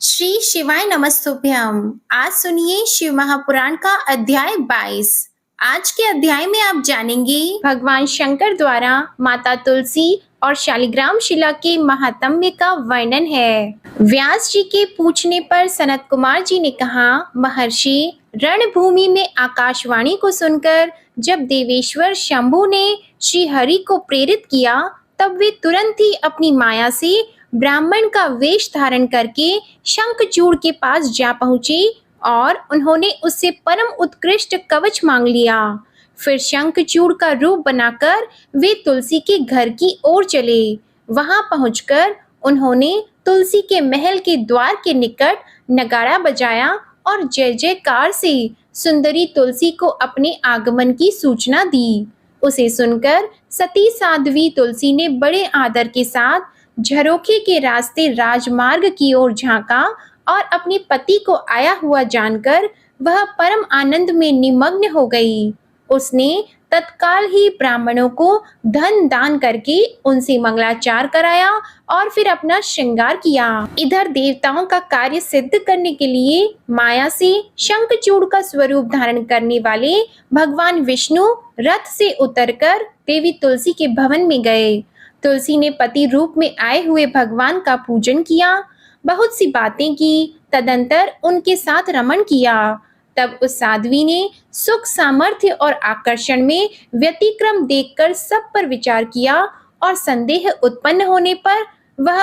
श्री शिवाय नमस्तुभ्यम। आज सुनिए शिव महापुराण का अध्याय 22। आज के अध्याय में आप जानेंगे भगवान शंकर द्वारा माता तुलसी और शालिग्राम शिला के महात्म्य का वर्णन है। व्यास जी के पूछने पर सनत कुमार जी ने कहा, महर्षि, रणभूमि में आकाशवाणी को सुनकर जब देवेश्वर शंभु ने श्री हरि को प्रेरित किया, तब वे तुरंत ही अपनी माया से ब्राह्मण का वेश धारण करके शंखचूड़ के पास जा पहुंचे और उन्होंने उससे परम उत्कृष्ट कवच मांग लिया। फिर शंखचूड़ का रूप बनाकर वे तुलसी के घर की ओर चले। वहां पहुंचकर उन्होंने तुलसी के महल के द्वार के निकट नगाड़ा बजाया और जय जयकार से सुंदरी तुलसी को अपने आगमन की सूचना दी। उसे सुनकर सती साध्वी तुलसी ने बड़े आदर के साथ झरोखे के रास्ते राजमार्ग की ओर झांका और अपने पति को आया हुआ जानकर वह परम आनंद में निमग्न हो गई। उसने तत्काल ही ब्राह्मणों को धन दान करके उनसे मंगलाचार कराया और फिर अपना श्रृंगार किया। इधर देवताओं का कार्य सिद्ध करने के लिए माया से शंखचूड़ का स्वरूप धारण करने वाले भगवान विष्णु रथ से उतरकर देवी तुलसी के भवन में गए। तुलसी ने पति रूप में आए हुए भगवान का पूजन किया, बहुत सी बातें की, तदंतर उनके साथ रमण किया। तब उस साध्वी ने सुख, सामर्थ्य और आकर्षण में व्यतिक्रम देखकर सब पर विचार किया और संदेह उत्पन्न होने पर वह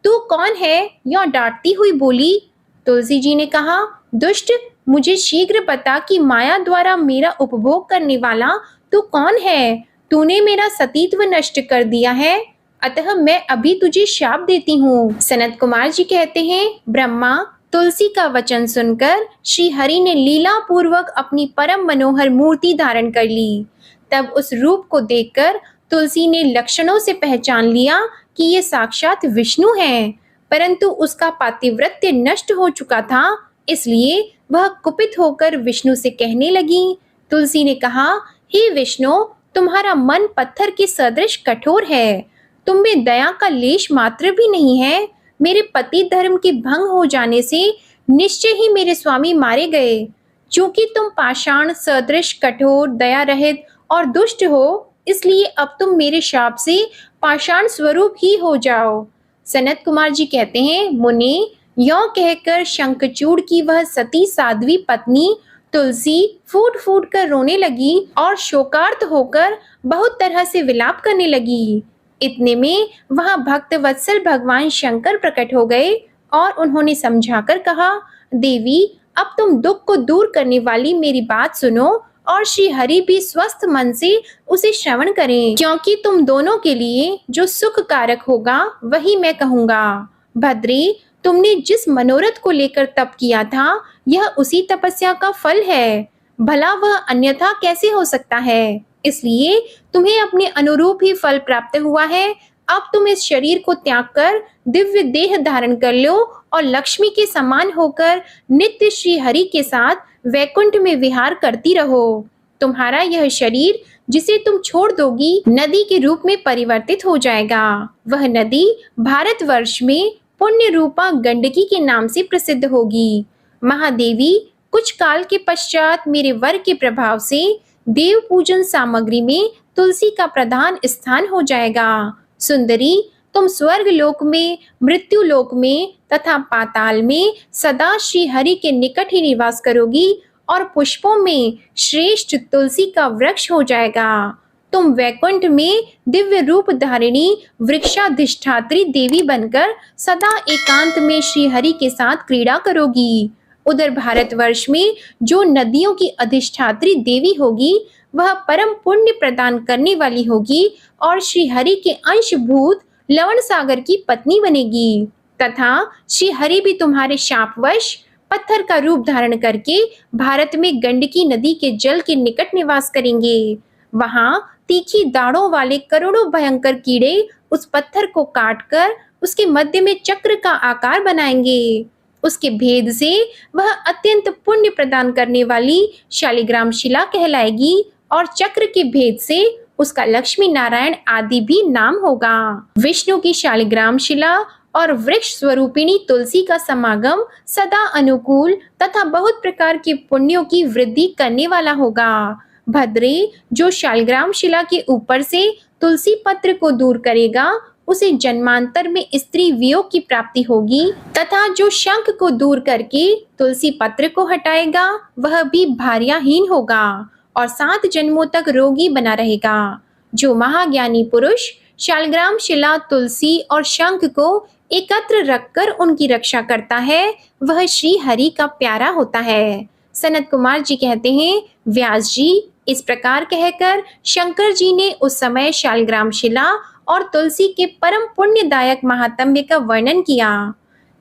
तू कौन है यौ डांटती हुई बोली। तुलसी जी ने कहा, दुष्ट, मुझे शीघ्र बता कि माया द्वारा मेरा उपभोग करने वाला तू कौन है। तूने मेरा सतीत्व नष्ट कर दिया है, अतः मैं अभी तुझे शाप देती हूँ। सनत कुमार जी कहते हैं, ब्रह्मा तुलसी का वचन सुनकर श्री हरि ने लीला पूर्वक अपनी परम मनोहर मूर्ति धारण कर ली। तब उस रूप को देखकर तुलसी ने लक्षणों से पहचान लिया कि ये साक्षात विष्णु हैं, परंतु उसका पातिव्रत्य नष्ट हो चुका था, इसलिए वह कुपित होकर विष्णु से कहने लगी। तुलसी ने कहा, हे विष्णु, तुम्हारा मन पत्थर के सदृश कठोर है, तुम में दया का लेश मात्र भी नहीं है। मेरे पति धर्म के भंग हो जाने से निश्चय ही मेरे स्वामी मारे गए। चूंकि तुम पाषाण सदृश कठोर, दया रहित और दुष्ट हो, इसलिए अब तुम मेरे शाप से पाषाण स्वरूप ही हो जाओ। सनत कुमार जी कहते हैं, मुनि, यों कहकर शंखचूड़ की वह सती साध्वी पत्नी तुलसी फूट फूट कर रोने लगी और शोकार्त होकर बहुत तरह से विलाप करने लगी। इतने में वहां भक्त वत्सल भगवान शंकर प्रकट हो गए और उन्होंने समझाकर कहा, देवी, अब तुम दुख को दूर करने वाली मेरी बात सुनो और श्री हरि भी स्वस्थ मन से उसे श्रवण करें, क्योंकि तुम दोनों के लिए जो सुख कारक होगा वही मैं कहूँगा। भद्री, तुमने जिस मनोरथ को लेकर तप किया था, यह उसी तपस्या का फल है, भला वह अन्यथा कैसे हो सकता है। इसलिए तुम्हें अपने अनुरूप ही फल प्राप्त हुआ है। अब तुम इस शरीर को त्याग कर दिव्य देह धारण कर लो और लक्ष्मी के समान होकर नित्य श्री हरि के साथ वैकुंठ में विहार करती रहो। तुम्हारा यह शरीर जिसे तुम छोड़ दोगी नदी के रूप में परिवर्तित हो जाएगा। वह नदी भारतवर्ष में पुण्य रूपा गंडकी के नाम से प्रसिद्ध होगी। महादेवी, कुछ काल के पश्चात मेरे वर के प्रभाव से देव पूजन सामग्री में तुलसी का प्रधान स्थान हो जाएगा। सुंदरी, तुम स्वर्ग लोक में, मृत्यु लोक में तथा पाताल में सदा श्री हरि के निकट ही निवास करोगी और पुष्पों में श्रेष्ठ तुलसी का वृक्ष हो जाएगा। तुम वैकुंठ में दिव्य रूप धारिणी वृक्षाधिष्ठात्री देवी बनकर सदा एकांत में श्री हरि के साथ क्रीड़ा करोगी। उधर भारतवर्ष में जो नदियों की अधिष्ठात्री देवी होगी, वह परम पुण्य प्रदान करने वाली होगी और श्री हरि के अंशभूत लवण सागर की पत्नी बनेगी, तथा श्री हरि भी तुम्हारे शापवश पत्थर का रूप धारण करके भारत में गंडकी नदी के जल के निकट निवास करेंगे। वहां तीखी दाढ़ों वाले करोड़ों भयंकर कीड़े उस पत्थर को काटकर उसके मध्य में चक्र का आकार बनाएंगे। उसके भेद से वह अत्यंत पुण्य प्रदान करने वाली शालिग्राम शिला कहलाएगी और चक्र के भेद से उसका लक्ष्मी नारायण आदि भी नाम होगा। विष्णु की शालिग्राम शिला और वृक्ष स्वरूपिणी तुलसी का समागम सदा अनुकूल तथा बहुत प्रकार के पुण्यों की वृद्धि करने वाला होगा। भद्रे, जो शालग्राम शिला के ऊपर से तुलसी पत्र को दूर करेगा उसे जन्मांतर में स्त्री वियोग की प्राप्ति होगी, तथा जो शंख को दूर करके तुलसी पत्र को हटाएगा वह भी भार्याहीन होगा और 7 जन्मों तक रोगी बना रहेगा। जो महाज्ञानी पुरुष शालग्राम शिला, तुलसी और शंख को एकत्र रखकर उनकी रक्षा करता है वह श्री हरि का प्यारा होता है। सनत कुमार जी कहते हैं, व्यास जी, इस प्रकार कहकर शंकर जी ने उस समय शालग्राम शिला और तुलसी के परम पुण्यदायक महात्म्य का वर्णन किया।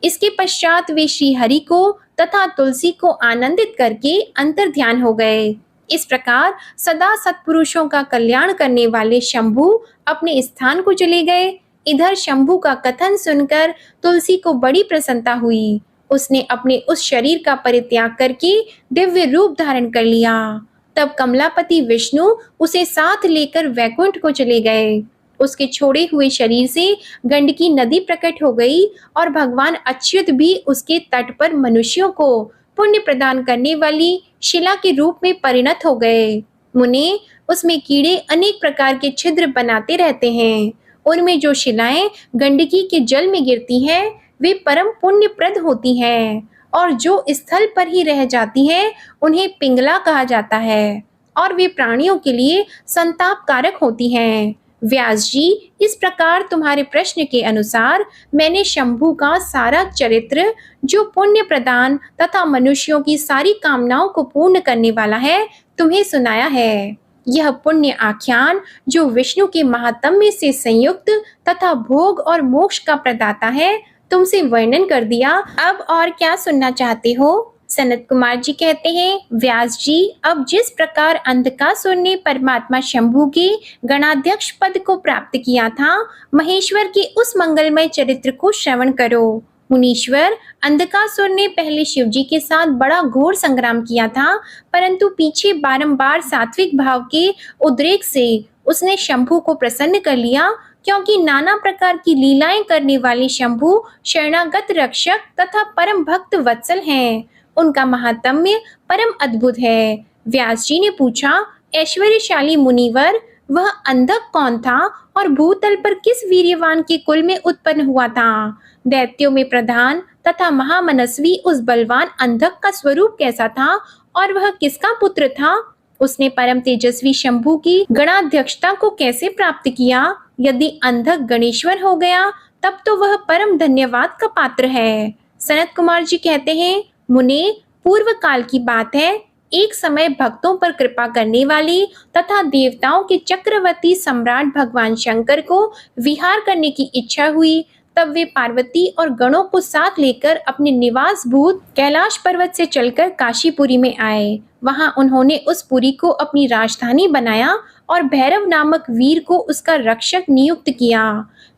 इसके पश्चात वे श्री हरि को तथा तुलसी को आनंदित करके अंतर ध्यान हो गए। इस प्रकार सदा सत्पुरुषों का कल्याण करने वाले शंभु अपने स्थान को चले गए। इधर शंभु का कथन सुनकर तुलसी को बड़ी प्रसन्नता हुई। उसने अपने उस शरीर का परित्याग करके दिव्य रूप धारण कर लिया। तब कमलापति विष्णु उसे साथ लेकर वैकुंठ को चले गए। उसके छोड़े हुए शरीर से गंडकी नदी प्रकट हो गई और भगवान अच्युत भी उसके तट पर मनुष्यों को पुण्य प्रदान करने वाली शिला के रूप में परिणत हो गए। मुने, उसमें कीड़े अनेक प्रकार के छिद्र बनाते रहते हैं। उनमें जो शिलाएं गंडकी के जल में गिरती हैं वे परम पुण्यप्रद होती हैं और जो स्थल पर ही रह जाती हैं उन्हें पिंगला कहा जाता है और वे प्राणियों के लिए संताप कारक होती हैं। व्यास जी, इस प्रकार तुम्हारे प्रश्न के अनुसार मैंने शंभु का सारा चरित्र, जो पुण्य प्रदान तथा मनुष्यों की सारी कामनाओं को पूर्ण करने वाला है, तुम्हें सुनाया है। यह पुण्य आख्यान, जो विष्णु के महात्म्य से संयुक्त तथा भोग और मोक्ष का प्रदाता है, तुमसे वर्णन कर दिया। अब और क्या सुनना चाहते हो? सनत कुमार जी कहते हैं, व्यास जी, अब जिस प्रकार अंधकासुर ने परमात्मा शंभु के गणाध्यक्ष पद को प्राप्त किया था, महेश्वर के उस मंगलमय चरित्र को श्रवण करो। मुनीश्वर, अंधकासुर ने पहले शिव जी के साथ बड़ा घोर संग्राम किया था, परंतु पीछे बारंबार सात्विक भाव के उद्रेक से उसने शंभु को प्रसन्न कर लिया, क्योंकि नाना प्रकार की लीलाएं करने वाले शंभु शरणागत रक्षक तथा परम भक्त वत्सल हैं। उनका महात्म्य परम अद्भुत है। व्यास जी ने पूछा, ऐश्वर्यशाली मुनिवर, वह अंधक कौन था और भूतल पर किस वीर्यवान के कुल में उत्पन्न हुआ था? दैत्यों में प्रधान तथा महामनस्वी उस बलवान अंधक का स्वरूप कैसा था और वह किसका पुत्र था? उसने परम तेजस्वी शंभु की गणाध्यक्षता को कैसे प्राप्त किया? यदि अंधक गणेश्वर हो गया तब तो वह परम धन्यवाद का पात्र है। सनत कुमार जी कहते हैं, मुने, पूर्व काल की बात है, एक समय भक्तों पर कृपा करने वाले तथा देवताओं के चक्रवर्ती सम्राट भगवान शंकर को विहार करने की इच्छा हुई। तब वे पार्वती और गणों को साथ लेकर अपने निवास भूत कैलाश पर्वत से चलकर काशीपुरी में आए। वहां उन्होंने उस पुरी को अपनी राजधानी बनाया और भैरव नामक वीर को उसका रक्षक नियुक्त किया।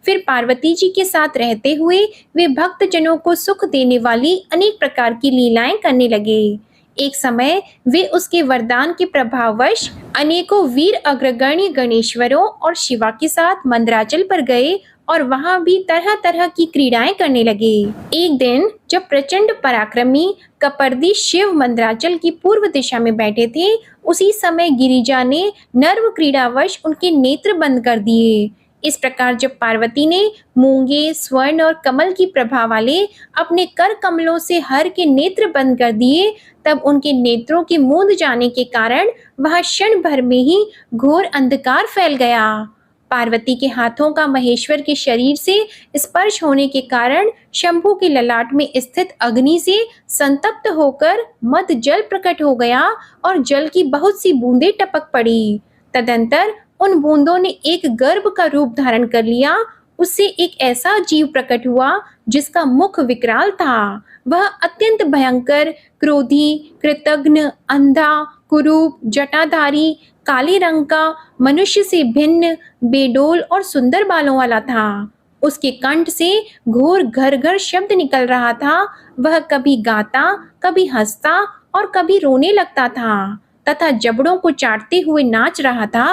फिर पार्वती जी के साथ रहते हुए वे भक्त जनों को सुख देने वाली अनेक प्रकार की लीलाएं करने लगे। एक समय वे उसके वरदान के प्रभाववश अनेकों वीर अग्रगण्य गणेश्वरों और शिवा के साथ मंदराचल पर गए और वहां भी तरह तरह की क्रीड़ाएं करने लगे। एक दिन जब प्रचंड पराक्रमी कपर्दी शिव मंदराचल की पूर्व दिशा में बैठे थे, उसी समय गिरिजा ने नर्व क्रीड़ावश उनके नेत्र बंद कर दिए। इस प्रकार जब पार्वती ने मूंगे, स्वर्ण और कमल की प्रभा वाले अपने कर कमलों से हर के नेत्र बंद कर दिए, तब उनके नेत्रों के मूंद जाने के कारण वह क्षण भर में ही घोर अंधकार फैल गया। पार्वती के हाथों का महेश्वर के शरीर से स्पर्श होने के कारण शंभु के ललाट में स्थित अग्नि से संतप्त होकर मद जल प्रकट हो गया और जल की बहुत सी बूंदें टपक पड़ी। तदंतर उन बूंदों ने एक गर्भ का रूप धारण कर लिया। उससे एक ऐसा जीव प्रकट हुआ जिसका मुख विकराल था। वह अत्यंत भयंकर, क्रोधी, कृतघ्न, अंधा, कुरूप, जटाधारी, काले रंग का, मनुष्य से भिन्न, बेडोल और सुंदर बालों वाला था। उसके कंठ से घोर घर घर शब्द निकल रहा था। वह कभी गाता, कभी हंसता और कभी रोने लगता था तथा जबड़ों को चाटते हुए नाच रहा था।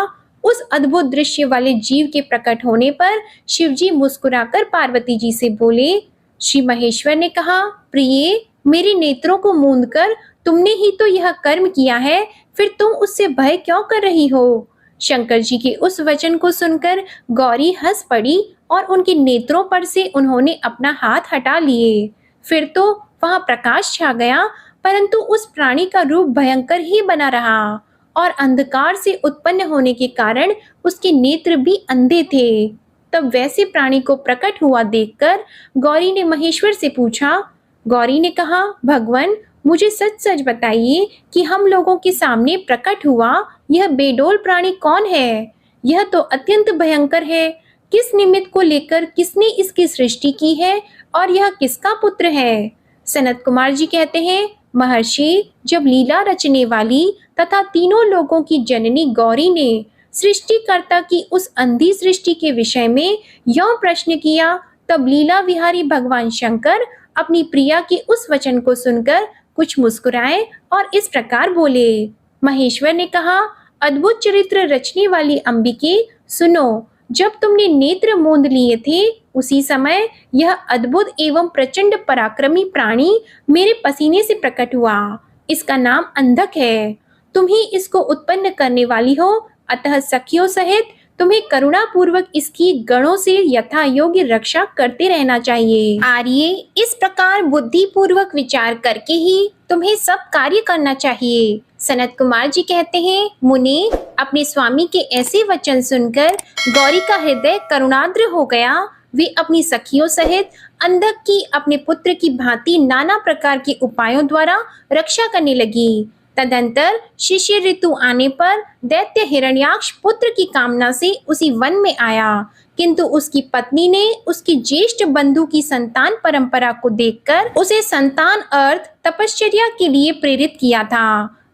उस अद्भुत दृश्य वाले जीव के प्रकट होने पर शिवजी मुस्कुराकर पार्वती जी से बोले। श्री महेश्वर ने कहा, प्रिय, मेरे नेत्रों को मूंद कर तुमने ही तो यह कर्म किया है, फिर तुम उससे भय क्यों कर रही हो? शंकर जी के उस वचन को सुनकर गौरी हंस पड़ी और उनके नेत्रों पर से उन्होंने अपना हाथ हटा लिए। फिर तो वहां प्रकाश छा गया, परंतु उस प्राणी का रूप भयंकर ही बना रहा और अंधकार से उत्पन्न होने के कारण उसके नेत्र भी अंधे थे। तब वैसे प्राणी को प्रकट हुआ देखकर गौरी ने महेश्वर से पूछा। गौरी ने कहा, भगवान, मुझे सच सच बताइए कि हम लोगों के सामने प्रकट हुआ यह बेडोल प्राणी कौन है? यह तो अत्यंत भयंकर है। किस निमित्त को लेकर किसने इसकी सृष्टि की है और यह किसका पुत्र है? सनत कुमार जी कहते हैं, महर्षि, जब लीला रचने वाली तथा तीनों लोगों की जननी गौरी ने सृष्टिकर्ता की उस अंधी सृष्टि के विषय में यह प्रश्न किया, तब लीला विहारी भगवान शंकर अपनी प्रिया के उस वचन को सुनकर कुछ मुस्कुराए और इस प्रकार बोले। महेश्वर ने कहा, अद्भुत चरित्र रचने वाली अंबिके, सुनो, जब तुमने नेत्र मूंद लिए थे उसी समय यह अद्भुत एवं प्रचंड पराक्रमी प्राणी मेरे पसीने से प्रकट हुआ। इसका नाम अंधक है। तुम ही इसको उत्पन्न करने वाली हो, अतः सखियों सहित तुम्हें करुणा पूर्वक इसकी गणों से यथा योग्य रक्षा करते रहना चाहिए। आर्य, इस प्रकार बुद्धि पूर्वक विचार करके ही तुम्हें सब कार्य करना चाहिए। सनत कुमार जी कहते हैं, मुनि, अपने स्वामी के ऐसे वचन सुनकर गौरी का हृदय करुणाद्र हो गया। वे अपनी सखियों सहित अंधक की अपने पुत्र की भांति नाना प्रकार के उपायों द्वारा रक्षा करने लगी। तदंतर शिशिर ऋतु आने पर दैत्य हिरण्याक्ष पुत्र की कामना से उसी वन में आया, किंतु उसकी पत्नी ने उसकी ज्येष्ठ बंधु की संतान परंपरा को देखकर उसे संतान अर्थ तपश्चर्या के लिए प्रेरित किया था।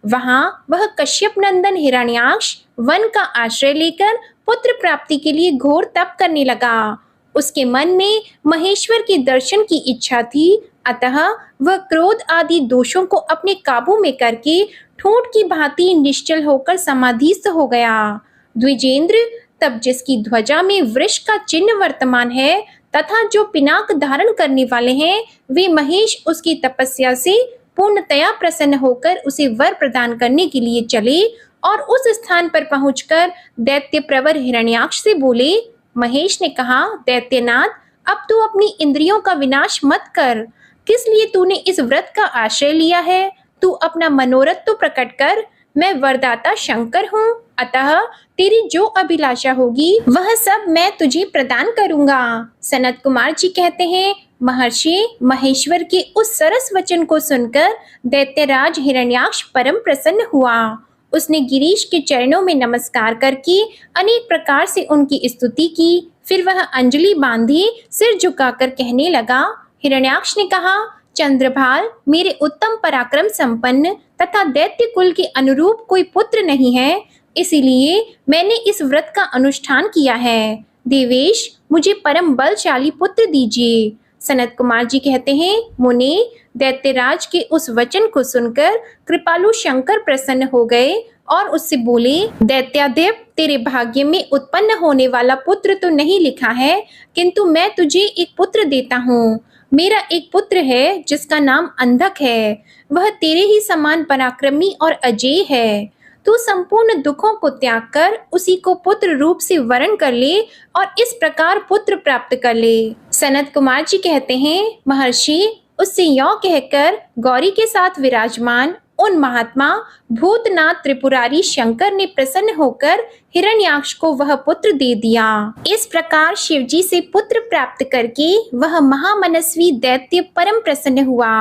वहां वह कश्यप नंदन हिरण्याक्ष वन का आश्रय लेकर पुत्र प्राप्ति के लिए घोर तप करने लगा। उसके मन में महेश्वर के दर्शन की इच्छा थी, अतः वह क्रोध आदि दोषों को अपने काबू में करके ठूंठ की भांति निश्चल होकर समाधिस्थ हो गया। द्विजेंद्र, तब जिसकी ध्वजा में वृष का चिन्ह वर्तमान है तथा जो पिनाक धारण करने वाले हैं, वे महेश उसकी तपस्या से पूर्णतया प्रसन्न होकर उसे वर प्रदान करने के लिए चले और उस स्थान पर पहुंचकर दैत्य प्रवर हिरण्याक्ष से बोले। महेश ने कहा, दैत्यनाथ, अब तू अपनी इंद्रियों का विनाश मत कर। किस लिए तूने इस व्रत का आश्रय लिया है? तू अपना मनोरथ तो प्रकट कर। मैं वरदाता शंकर हूँ, अतः तेरी जो अभिलाषा होगी वह सब मैं तुझे प्रदान करूंगा। सनत कुमार जी कहते हैं, महर्षि, महेश्वर के उस सरस वचन को सुनकर दैत्यराज हिरण्याक्ष परम प्रसन्न हुआ। उसने गिरीश के चरणों में नमस्कार करके अनेक प्रकार से उनकी स्तुति की। फिर वह अंजलि बांधी सिर झुकाकर कहने लगा। हिरण्याक्ष ने कहा, चंद्रभाल, मेरे उत्तम पराक्रम संपन्न तथा दैत्य कुल के अनुरूप कोई पुत्र नहीं है, इसीलिए मैंने इस व्रत का अनुष्ठान किया है। देवेश, मुझे परम बलशाली पुत्र दीजिए। सनत कुमार जी कहते हैं, मुनि, दैत्यराज के उस वचन को सुनकर कृपालु शंकर प्रसन्न हो गए और उससे बोले, दैत्यादेव, तेरे भाग्य में उत्पन्न होने वाला पुत्र तो नहीं लिखा है, किंतु मैं तुझे एक पुत्र देता हूँ। मेरा एक पुत्र है जिसका नाम अंधक है। वह तेरे ही समान पराक्रमी और अजेय है। तू संपूर्ण दुखों को त्याग कर उसी को पुत्र रूप से वरण कर ले और इस प्रकार पुत्र प्राप्त कर ले। सनत कुमार जी कहते हैं, महर्षि, उससे यों कहकर गौरी के साथ विराजमान उन महात्मा भूतनाथ त्रिपुरारी शंकर ने प्रसन्न होकर हिरण्याक्ष को वह पुत्र दे दिया। इस प्रकार शिवजी से पुत्र प्राप्त करके वह महामनस्वी दैत्य परम प्रसन्न हुआ।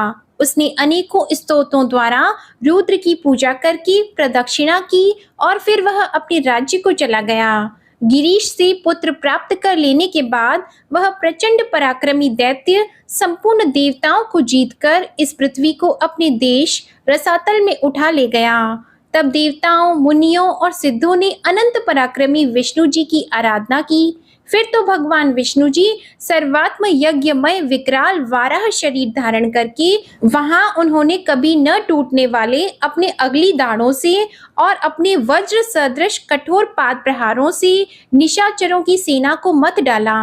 उसने अनेकों स्तोत्रों द्वारा रुद्र की पूजा करके प्रदक्षिणा की और फिर वह अपने राज्य को चला गया। गिरीश से पुत्र प्राप्त कर लेने के बाद वह प्रचंड पराक्रमी दैत्य संपूर्ण देवताओं को जीतकर इस पृथ्वी को अपने देश रसातल में उठा ले गया। तब देवताओं, मुनियों और सिद्धों ने अनंत पराक्रमी विष्णु जी की आराधना की। फिर तो भगवान विष्णु जी सर्वात्म यज्ञमय विकराल वाराह शरीर धारण करके वहां उन्होंने कभी न टूटने वाले अपने अगली दाढ़ों से और अपने वज्र सदृश कठोर पाद प्रहारों से निशाचरों की सेना को मत डाला।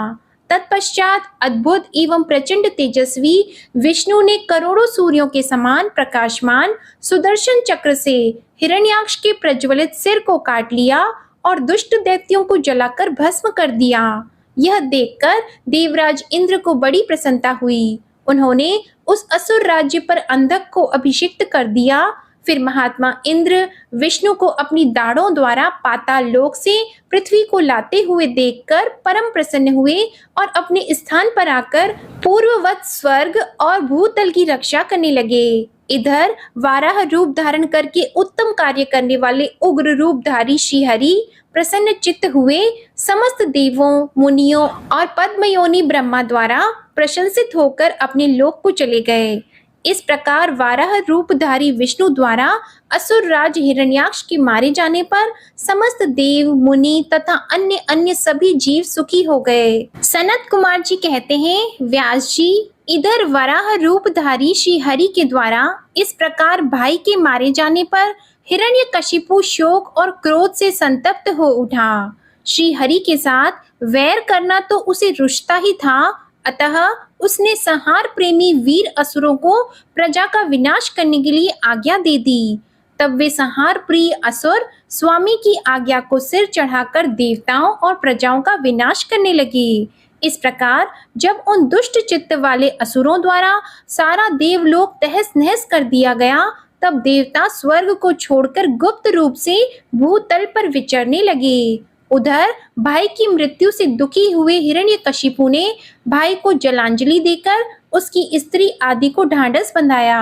तत्पश्चात अद्भुत एवं प्रचंड तेजस्वी विष्णु ने करोड़ों सूर्यों के समान प्रकाशमान सुदर्शन चक्र से हिरण्याक्ष के प्रज्वलित सिर को काट लिया और दुष्ट दैत्यों को जलाकर भस्म कर दिया। यह देखकर देवराज इंद्र को बड़ी प्रसन्नता हुई। उन्होंने उस असुर राज्य पर अंधक को अभिषिक्त कर दिया। फिर महात्मा इंद्र विष्णु को अपनी दाढ़ों द्वारा पाताल लोक से पृथ्वी को लाते हुए देखकर परम प्रसन्न हुए और अपने स्थान पर आकर पूर्ववत स्वर्ग और भूतल की रक्षा करने लगे। इधर वाराह रूप धारण करके उत्तम कार्य करने वाले उग्र रूपधारी श्रीहरि प्रसन्न चित्त हुए समस्त देवों, मुनियों और पद्मयोनि ब्रह्मा द्वारा प्रशंसित होकर अपने लोक को चले गए। इस प्रकार वाराह रूपधारी विष्णु द्वारा असुर राज हिरण्याक्ष के मारे जाने पर समस्त देव, मुनि तथा अन्य अन्य सभी जीव सुखी हो गए। सनत कुमार जी कहते हैं, व्यास जी, इधर वराह रूपधारी श्री हरि के द्वारा इस प्रकार भाई के मारे जाने पर हिरण्यकशिपु शोक और क्रोध से संतप्त हो उठा। श्री हरि के साथ वैर करना तो उसे रुचता ही था, अतः उसने संहार प्रेमी वीर असुरों को प्रजा का विनाश करने के लिए आज्ञा दे दी। तब वे संहार प्रिय असुर स्वामी की आज्ञा को सिर चढ़ाकर देवताओं और प्रजाओं का विनाश करने लगे। इस प्रकार जब उन दुष्ट चित्त वाले असुरों द्वारा सारा देवलोक तहस नहस कर दिया गया, तब देवता स्वर्ग को छोड़कर गुप्त रूप से भूतल पर विचरने लगे। उधर भाई की मृत्यु से दुखी हुए हिरण्यकशिपु ने भाई को जलांजलि देकर उसकी स्त्री आदि को ढांढस बंधाया।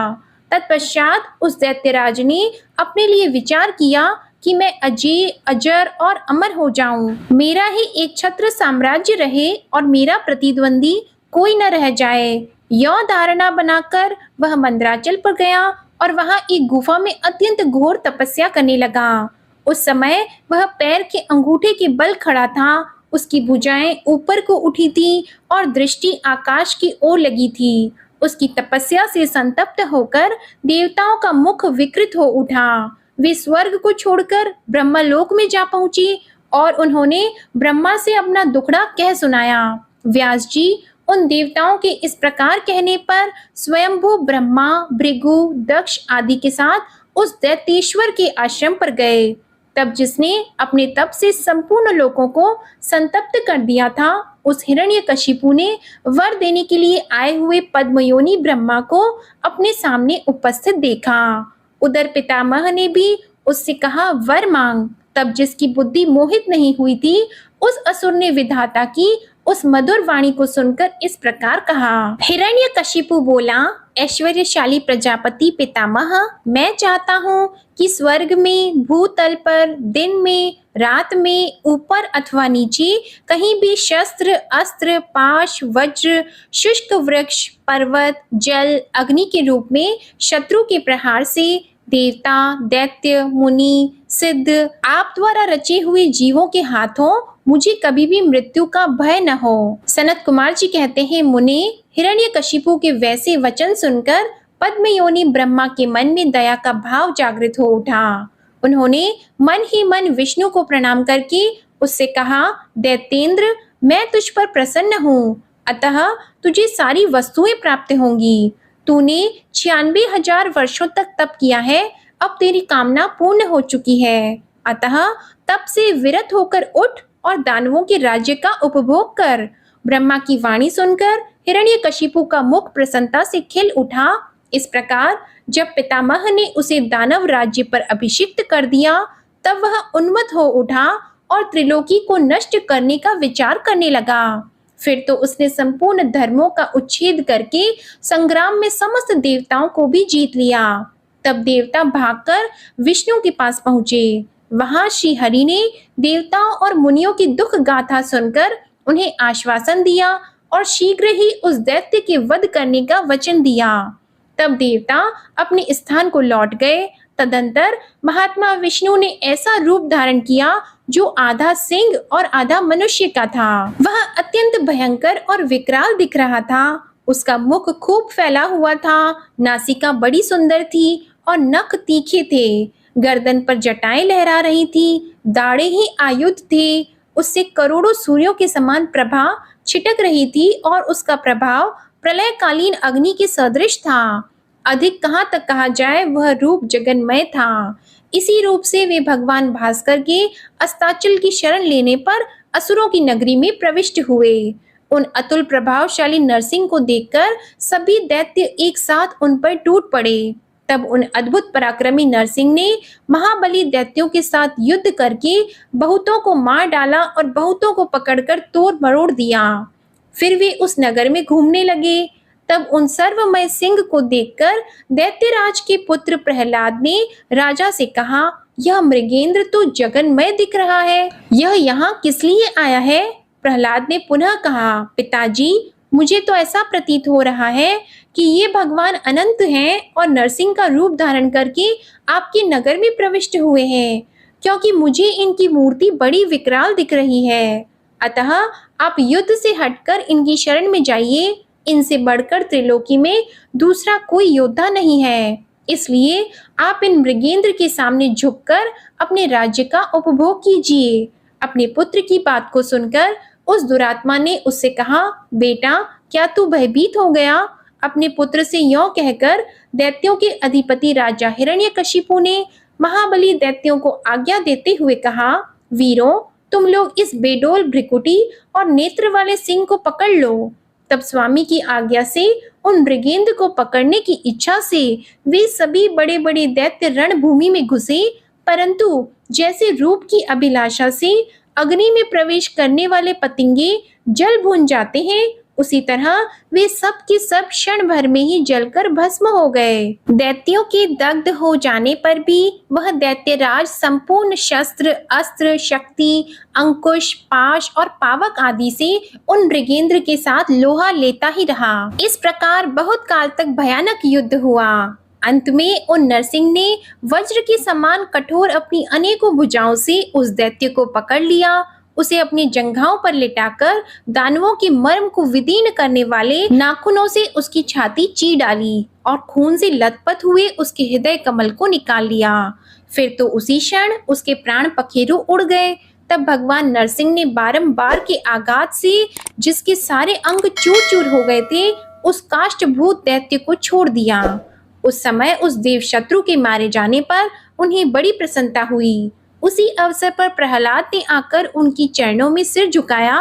तत्पश्चात उस दैत्यराज ने अपने लिए विचार किया कि मैं अजय, अजर और अमर हो जाऊं, मेरा ही एक छत्र साम्राज्य रहे और मेरा प्रतिद्वंदी कोई न रह जाए। यह धारणा बनाकर वह मंदराचल पर गया और वहां एक गुफा में अत्यंत घोर तपस्या करने लगा। उस समय वह पैर के अंगूठे के बल खड़ा था, उसकी भुजाएं ऊपर को उठी थी और दृष्टि आकाश की ओर लगी थी। उसकी तपस्या से संतप्त होकर देवताओं का मुख विकृत हो उठा। वे स्वर्ग को छोड़कर ब्रह्मलोक में जा पहुंचे और उन्होंने ब्रह्मा से अपना दुखड़ा कह सुनाया। व्यास जी, उन देवताओं के इस प्रकार कहने पर स्वयंभू ब्रह्मा, भृगु, दक्ष आदि के साथ उस दैत्येश्वर के आश्रम पर गए। तब जिसने अपने तप से संपूर्ण लोकों को संतप्त कर दिया था, उस हिरण्यकशिपु ने वर देने के लिए आए हुए पद्मयोनि ब्रह्मा को अपने सामने उपस्थित देखा। उधर पितामह ने भी उससे कहा, वर मांग। तब जिसकी बुद्धि मोहित नहीं हुई थी, उस असुर ने विधाता की उस मधुर वाणी को सुनकर इस प्रकार कहा। हिरण्यकशिपु बोला, ऐश्वर्यशाली प्रजापति पितामह, मैं चाहता हूँ कि स्वर्ग में, भूतल पर, दिन में, रात में, ऊपर अथवा नीचे कहीं भी शस्त्र, अस्त्र, पाश, वज्र, शुष्क वृक्ष, पर्वत, जल, अग्नि के रूप में शत्रु के प्रहार से देवता, दैत्य, मुनि, सिद्ध आप द्वारा रचे हुए जीवों के हाथों मुझे कभी भी मृत्यु का भय न हो। सनत कुमार जी कहते हैं, मुने, हिरण्यकशिपु के वैसे वचन सुनकर पद्मयोनि ब्रह्मा के मन में दया का भाव जागृत हो उठा। उन्होंने मन ही मन विष्णु को प्रणाम करके उससे कहा, दैत्येंद्र, मैं तुझ पर प्रसन्न हूँ, अतः तुझे सारी वस्तुएं प्राप्त होंगी। तूने 96,000 वर्षों तक तप किया है, अब तेरी कामना पूर्ण हो चुकी है, अतः तप से विरत होकर उठ और दानवों के राज्य का उपभोग कर। ब्रह्मा की वाणी सुनकर हिरण्यकशिपु का मुख प्रसन्नता से खिल उठा। इस प्रकार जब पितामह ने उसे दानव राज्य पर अभिषिक्त कर दिया, तब वह उन्मत्त हो उठा और त्रिलोकी को नष्ट करने का विचार करने लगा। फिर तो उसने संपूर्ण धर्मों का उच्छेद करके संग्राम में समस्त देवताओं को भी जीत लिया। तब देवता भागकर विष्णु के पास पहुंचे। वहां श्री हरि ने देवताओं और मुनियों की दुख गाथा सुनकर उन्हें आश्वासन दिया और शीघ्र ही उस दैत्य के वध करने का वचन दिया। तब देवता अपने स्थान को लौट गए तदंतर महात्मा विष्णु ने ऐसा रूप धारण किया जो आधा सिंह और आधा मनुष्य का था। वह अत्यंत भयंकर और विकराल दिख रहा था। उसका मुख खूब फैला हुआ था, नासिका बड़ी सुंदर थी और नख तीखे थे। गर्दन पर जटाएं लहरा रही थी, दाढ़े ही आयुध थे। उससे करोड़ों सूर्यों के समान प्रभा छिटक रही थी और उसका प्रभाव प्रलयकालीन अग्नि के सदृश था। अधिक कहाँ तक कहा जाए, वह रूप जगन्मय था। इसी रूप से वे भगवान भास्कर के अस्ताचल की शरण लेने पर असुरों की नगरी में प्रविष्ट हुए। उन अतुल प्रभावशाली नरसिंह को देखकर सभी दैत्य एक साथ उन पर टूट पड़े। तब उन अद्भुत पराक्रमी नरसिंह ने महाबली दैत्यों के साथ युद्ध करके बहुतों को मार डाला और बहुतों को पकड़कर तोड़ मरोड़ दिया। फिर वे उस नगर में घूमने लगे। तब उन सर्वमय सिंह को देखकर दैत्यराज के पुत्र प्रहलाद ने राजा से कहा, यह मृगेंद्र तो जगन्मय दिख रहा है, यह यहाँ किस लिए आया है? प्रहलाद ने पुनः कहा, पिताजी, मुझे तो ऐसा प्रतीत हो रहा है कि ये भगवान अनंत हैं और नरसिंह का रूप धारण करके आपके नगर में प्रविष्ट हुए हैं, क्योंकि मुझे इनकी मूर्ति बड़ी विकराल दिख रही है। अतः आप युद्ध से हटकर इनकी शरण में जाइए। इनसे बढ़कर त्रिलोकी में दूसरा कोई योद्धा नहीं है, इसलिए आप इन मृगेंद्र के सामने झुककर अपने राज्य का उपभोग कीजिए। अपने पुत्र की बात को सुनकर उस दुरात्मा ने उससे कहा, बेटा, क्या तू भयभीत हो गया? अपने पुत्र से यों कहकर दैत्यों के अधिपति राजा हिरण्यकशिपु ने महाबली दैत्यों को आज्ञा देते हुए कहा, वीरों, तुम लोग इस बेडोल भ्रिकुटी और नेत्र वाले सिंह को पकड़ लो। तब स्वामी की आज्ञा से उन मृगेंद्र को पकड़ने की इच्छा से वे सभी बड़े बड़े दैत्य रणभूमि में घुसे, परंतु जैसे रूप की अभिलाषा से अग्नि में प्रवेश करने वाले पतंगे जल भून जाते हैं, उसी तरह वे सब के सब क्षण भर में ही जलकर भस्म हो गए। दैत्यों के दग्ध हो जाने पर भी वह दैत्यराज संपूर्ण शस्त्र, अस्त्र, शक्ति, अंकुश, पाश और पावक आदि से उन मृगेंद्र के साथ लोहा लेता ही रहा। इस प्रकार बहुत काल तक भयानक युद्ध हुआ। अंत में उन नरसिंह ने वज्र के समान कठोर अपनी अनेकों भुजाओं से उस दैत्य को पकड़ लिया। उसे अपनी जंघाओं पर लिटाकर दानवों के मर्म को विदीर्ण करने वाले नाखूनों से उसकी छाती चीर डाली और खून से लथपथ हुए उसके हृदय कमल को निकाल लिया। फिर तो उसी क्षण उसके प्राण पखेरु उड़ गए। तब भगवान नरसिंह ने बारंबार के आघात से जिसके सारे अंग चूर चूर हो गए थे, उस काष्ठभूत दैत्य को छोड़ दिया। उस समय उस देव शत्रु के मारे जाने पर उन्हें बड़ी प्रसन्नता हुई। उसी अवसर पर प्रहलाद ने आकर उनकी चरणों में सिर झुकाया।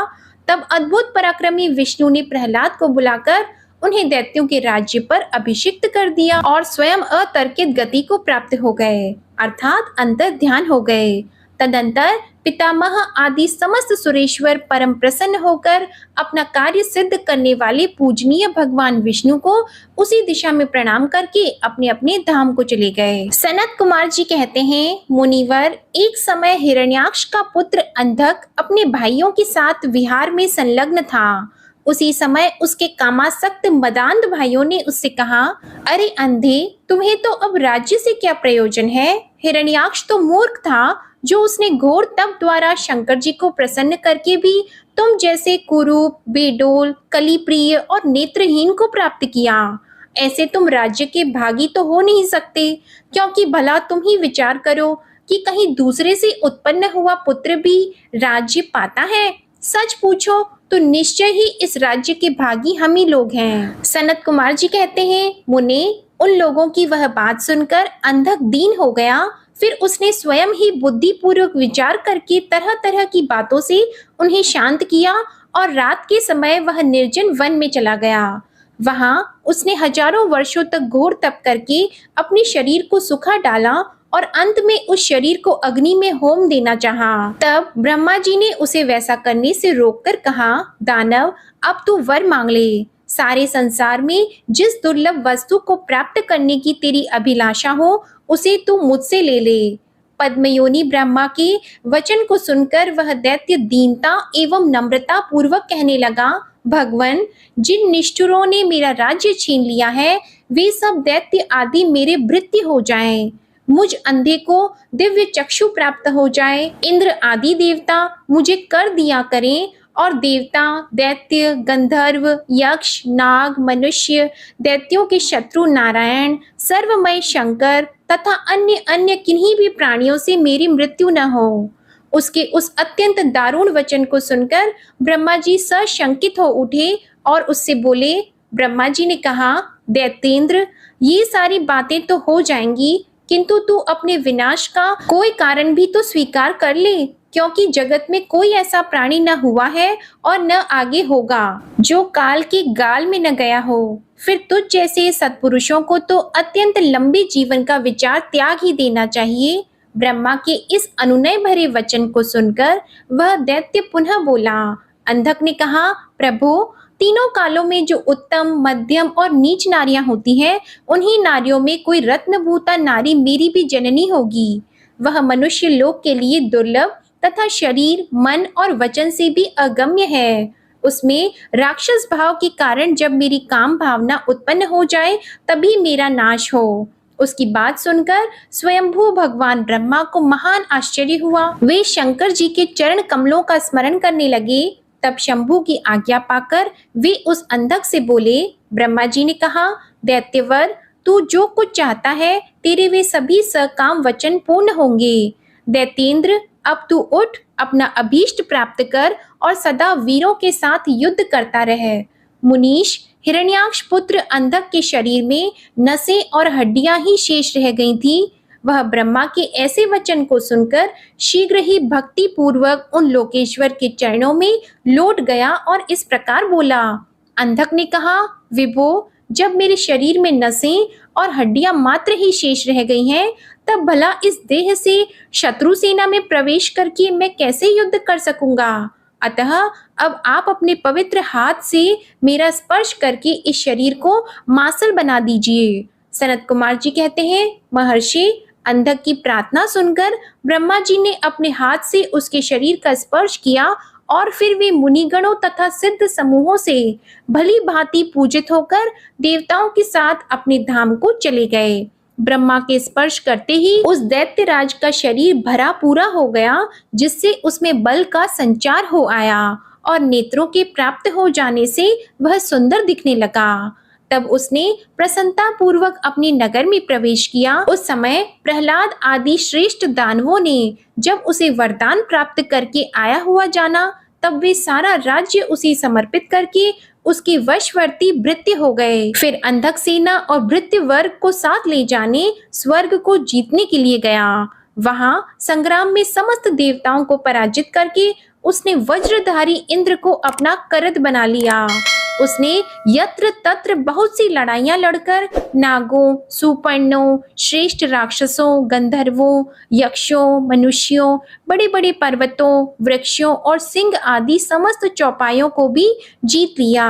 तब अद्भुत पराक्रमी विष्णु ने प्रहलाद को बुलाकर उन्हें दैत्यों के राज्य पर अभिषिक्त कर दिया और स्वयं अतर्कित गति को प्राप्त हो गए, अर्थात अंतर ध्यान हो गए। तदंतर पितामह आदि समस्त सुरेश्वर परम प्रसन्न होकर अपना कार्य सिद्ध करने वाले पूजनीय भगवान विष्णु को उसी दिशा में प्रणाम करके अपने अपने धाम को चले गए। सनत कुमार जी कहते हैं, मुनिवर, एक समय हिरण्याक्ष का पुत्र अंधक अपने भाइयों के साथ विहार में संलग्न था। उसी समय उसके कामासक्त मदान्ध भाइयों ने उससे कहा, अरे अंधे, तुम्हें तो अब राज्य से क्या प्रयोजन है? हिरण्याक्ष तो मूर्ख था जो उसने घोर तप द्वारा शंकर जी को प्रसन्न करके भी तुम जैसे कुरूप, बेडोल, कलिप्रिय और नेत्रहीन को प्राप्त किया। ऐसे तुम राज्य के भागी तो हो नहीं सकते, क्योंकि भला तुम ही विचार करो कि कहीं दूसरे से उत्पन्न हुआ पुत्र भी राज्य पाता है? सच पूछो तो निश्चय ही इस राज्य के भागी हम ही लोग हैं। सनत कुमार जी कहते हैं, मुने, उन लोगों की वह बात सुनकर अंधक दीन हो गया। फिर उसने स्वयं ही बुद्धिपूर्वक विचार करके तरह तरह की बातों से उन्हें शांत किया और रात के समय वह निर्जन वन में चला गया। वहां उसने हजारों वर्षों तक घोर तप करके अपने शरीर को सुखा डाला और अंत में उस शरीर को अग्नि में होम देना चाहा। तब ब्रह्मा जी ने उसे वैसा करने से रोककर कहा, दानव, अब तू वर मांग ले। सारे संसार में जिस दुर्लभ वस्तु को प्राप्त करने की तेरी अभिलाषा हो, उसे तू मुझसे ले ले। पद्मयोनि ब्रह्मा के वचन को सुनकर वह दैत्य दीनता एवं नम्रता पूर्वक कहने लगा, भगवन, जिन निष्ठुरों ने मेरा राज्य छीन लिया है, वे सब दैत्य आदि मेरे भृत्य हो जाएं। मुझ अंधे को दिव्य चक्षु प्राप्त हो जाए। इंद्र आदि देवता मुझे कर दिया करें और देवता, दैत्य, गंधर्व, यक्ष, नाग, मनुष्य, दैत्यों के शत्रु नारायण, सर्वमय शंकर तथा अन्य अन्य किन्हीं भी प्राणियों से मेरी मृत्यु न हो। उसके उस अत्यंत दारुण वचन को सुनकर ब्रह्मा जी सशंकित हो उठे और उससे बोले। ब्रह्मा जी ने कहा, दैत्येंद्र, ये सारी बातें तो हो जाएंगी, किंतु तू अपने विनाश का कोई कारण भी तो स्वीकार कर ले, क्योंकि जगत में कोई ऐसा प्राणी न हुआ है और न आगे होगा जो काल के गाल में न गया हो। फिर तुझ जैसे सत्पुरुषों को तो अत्यंत लंबे जीवन का विचार त्याग ही देना चाहिए। ब्रह्मा के इस अनुनय भरे वचन को सुनकर वह दैत्य पुनः बोला। अंधक ने कहा, प्रभु, तीनों कालों में जो उत्तम, मध्यम और नीच नारियां होती हैं, उन्हीं नारियों में कोई रत्नभूता नारी मेरी भी जननी होगी। वह मनुष्य लोक के लिए दुर्लभ तथा शरीर, मन और वचन से भी अगम्य है। उसमें राक्षस भाव के कारण जब मेरी काम भावना उत्पन्न हो जाए तभी मेरा नाश हो। उसकी बात सुनकर स्वयंभू भगवान ब्रह्मा को महान आश्चर्य हुआ। वे शंकर जी के चरण कमलों का स्मरण करने लगे। तब शंभू की आज्ञा पाकर वे उस अंधक से बोले। ब्रह्मा जी ने कहा, दैत्यवर, तू जो कुछ चाहता है तेरे वे सभी सकाम वचन पूर्ण होंगे। दैत्येंद्र, अब तू उठ, अपना अभीष्ट प्राप्त कर और सदा वीरों के साथ युद्ध करता रह। मुनीश, हिरण्याक्ष पुत्र अंधक के शरीर में नसें और हड्डियां ही शेष रह गई थी। वह ब्रह्मा के ऐसे वचन को सुनकर शीघ्र ही भक्ति पूर्वक उन लोकेश्वर के चरणों में लौट गया और इस प्रकार बोला। अंधक ने कहा, विभो, जब मेरे शरीर में नसें और हड्डियां मात्र ही शेष रह गई हैं, तब भला इस देह से शत्रु सेना में प्रवेश करके मैं कैसे युद्ध कर सकूंगा। अतः अब आप अपने पवित्र हाथ से मेरा स्पर्श करके इस शरीर को मांसल बना दीजिए। सनत कुमार जी कहते हैं, महर्षि, अंधक की प्रार्थना सुनकर ब्रह्मा जी ने अपने हाथ से उसके शरीर का स्पर्श किया और फिर वे मुनिगणों तथा सिद्ध समूहों से भली भांति पूजित होकर देवताओं के साथ अपने धाम को चले गए। ब्रह्मा के स्पर्श करते ही उस दैत्यराज का शरीर भरा पूरा हो गया, जिससे उसमें बल का संचार हो आया और नेत्रों के प्राप्त हो जाने से वह सुंदर दिखने लगा। तब उसने प्रसन्नता पूर्वक अपने नगर में प्रवेश किया। उस समय प्रहलाद आदि श्रेष्ठ दानवों ने जब उसे वरदान प्राप्त करके आया हुआ जाना, तब वे सारा राज्य उसे समर्पित करके उसके वशवर्ती भृत्य हो गए। फिर अंधक सेना और भृत्य वर्ग को साथ ले जाने स्वर्ग को जीतने के लिए गया। वहां संग्राम में समस्त देवताओं को पराजित करके उसने वज्रधारी इंद्र को अपना करद बना लिया। उसने यत्र तत्र बहुत सी लड़ाइयां लड़कर नागों, सुपर्णों, श्रेष्ठ राक्षसों, गंधर्वों, यक्षों, मनुष्यों, बड़े बड़े पर्वतों, वृक्षों और सिंह आदि समस्त चौपायों को भी जीत लिया।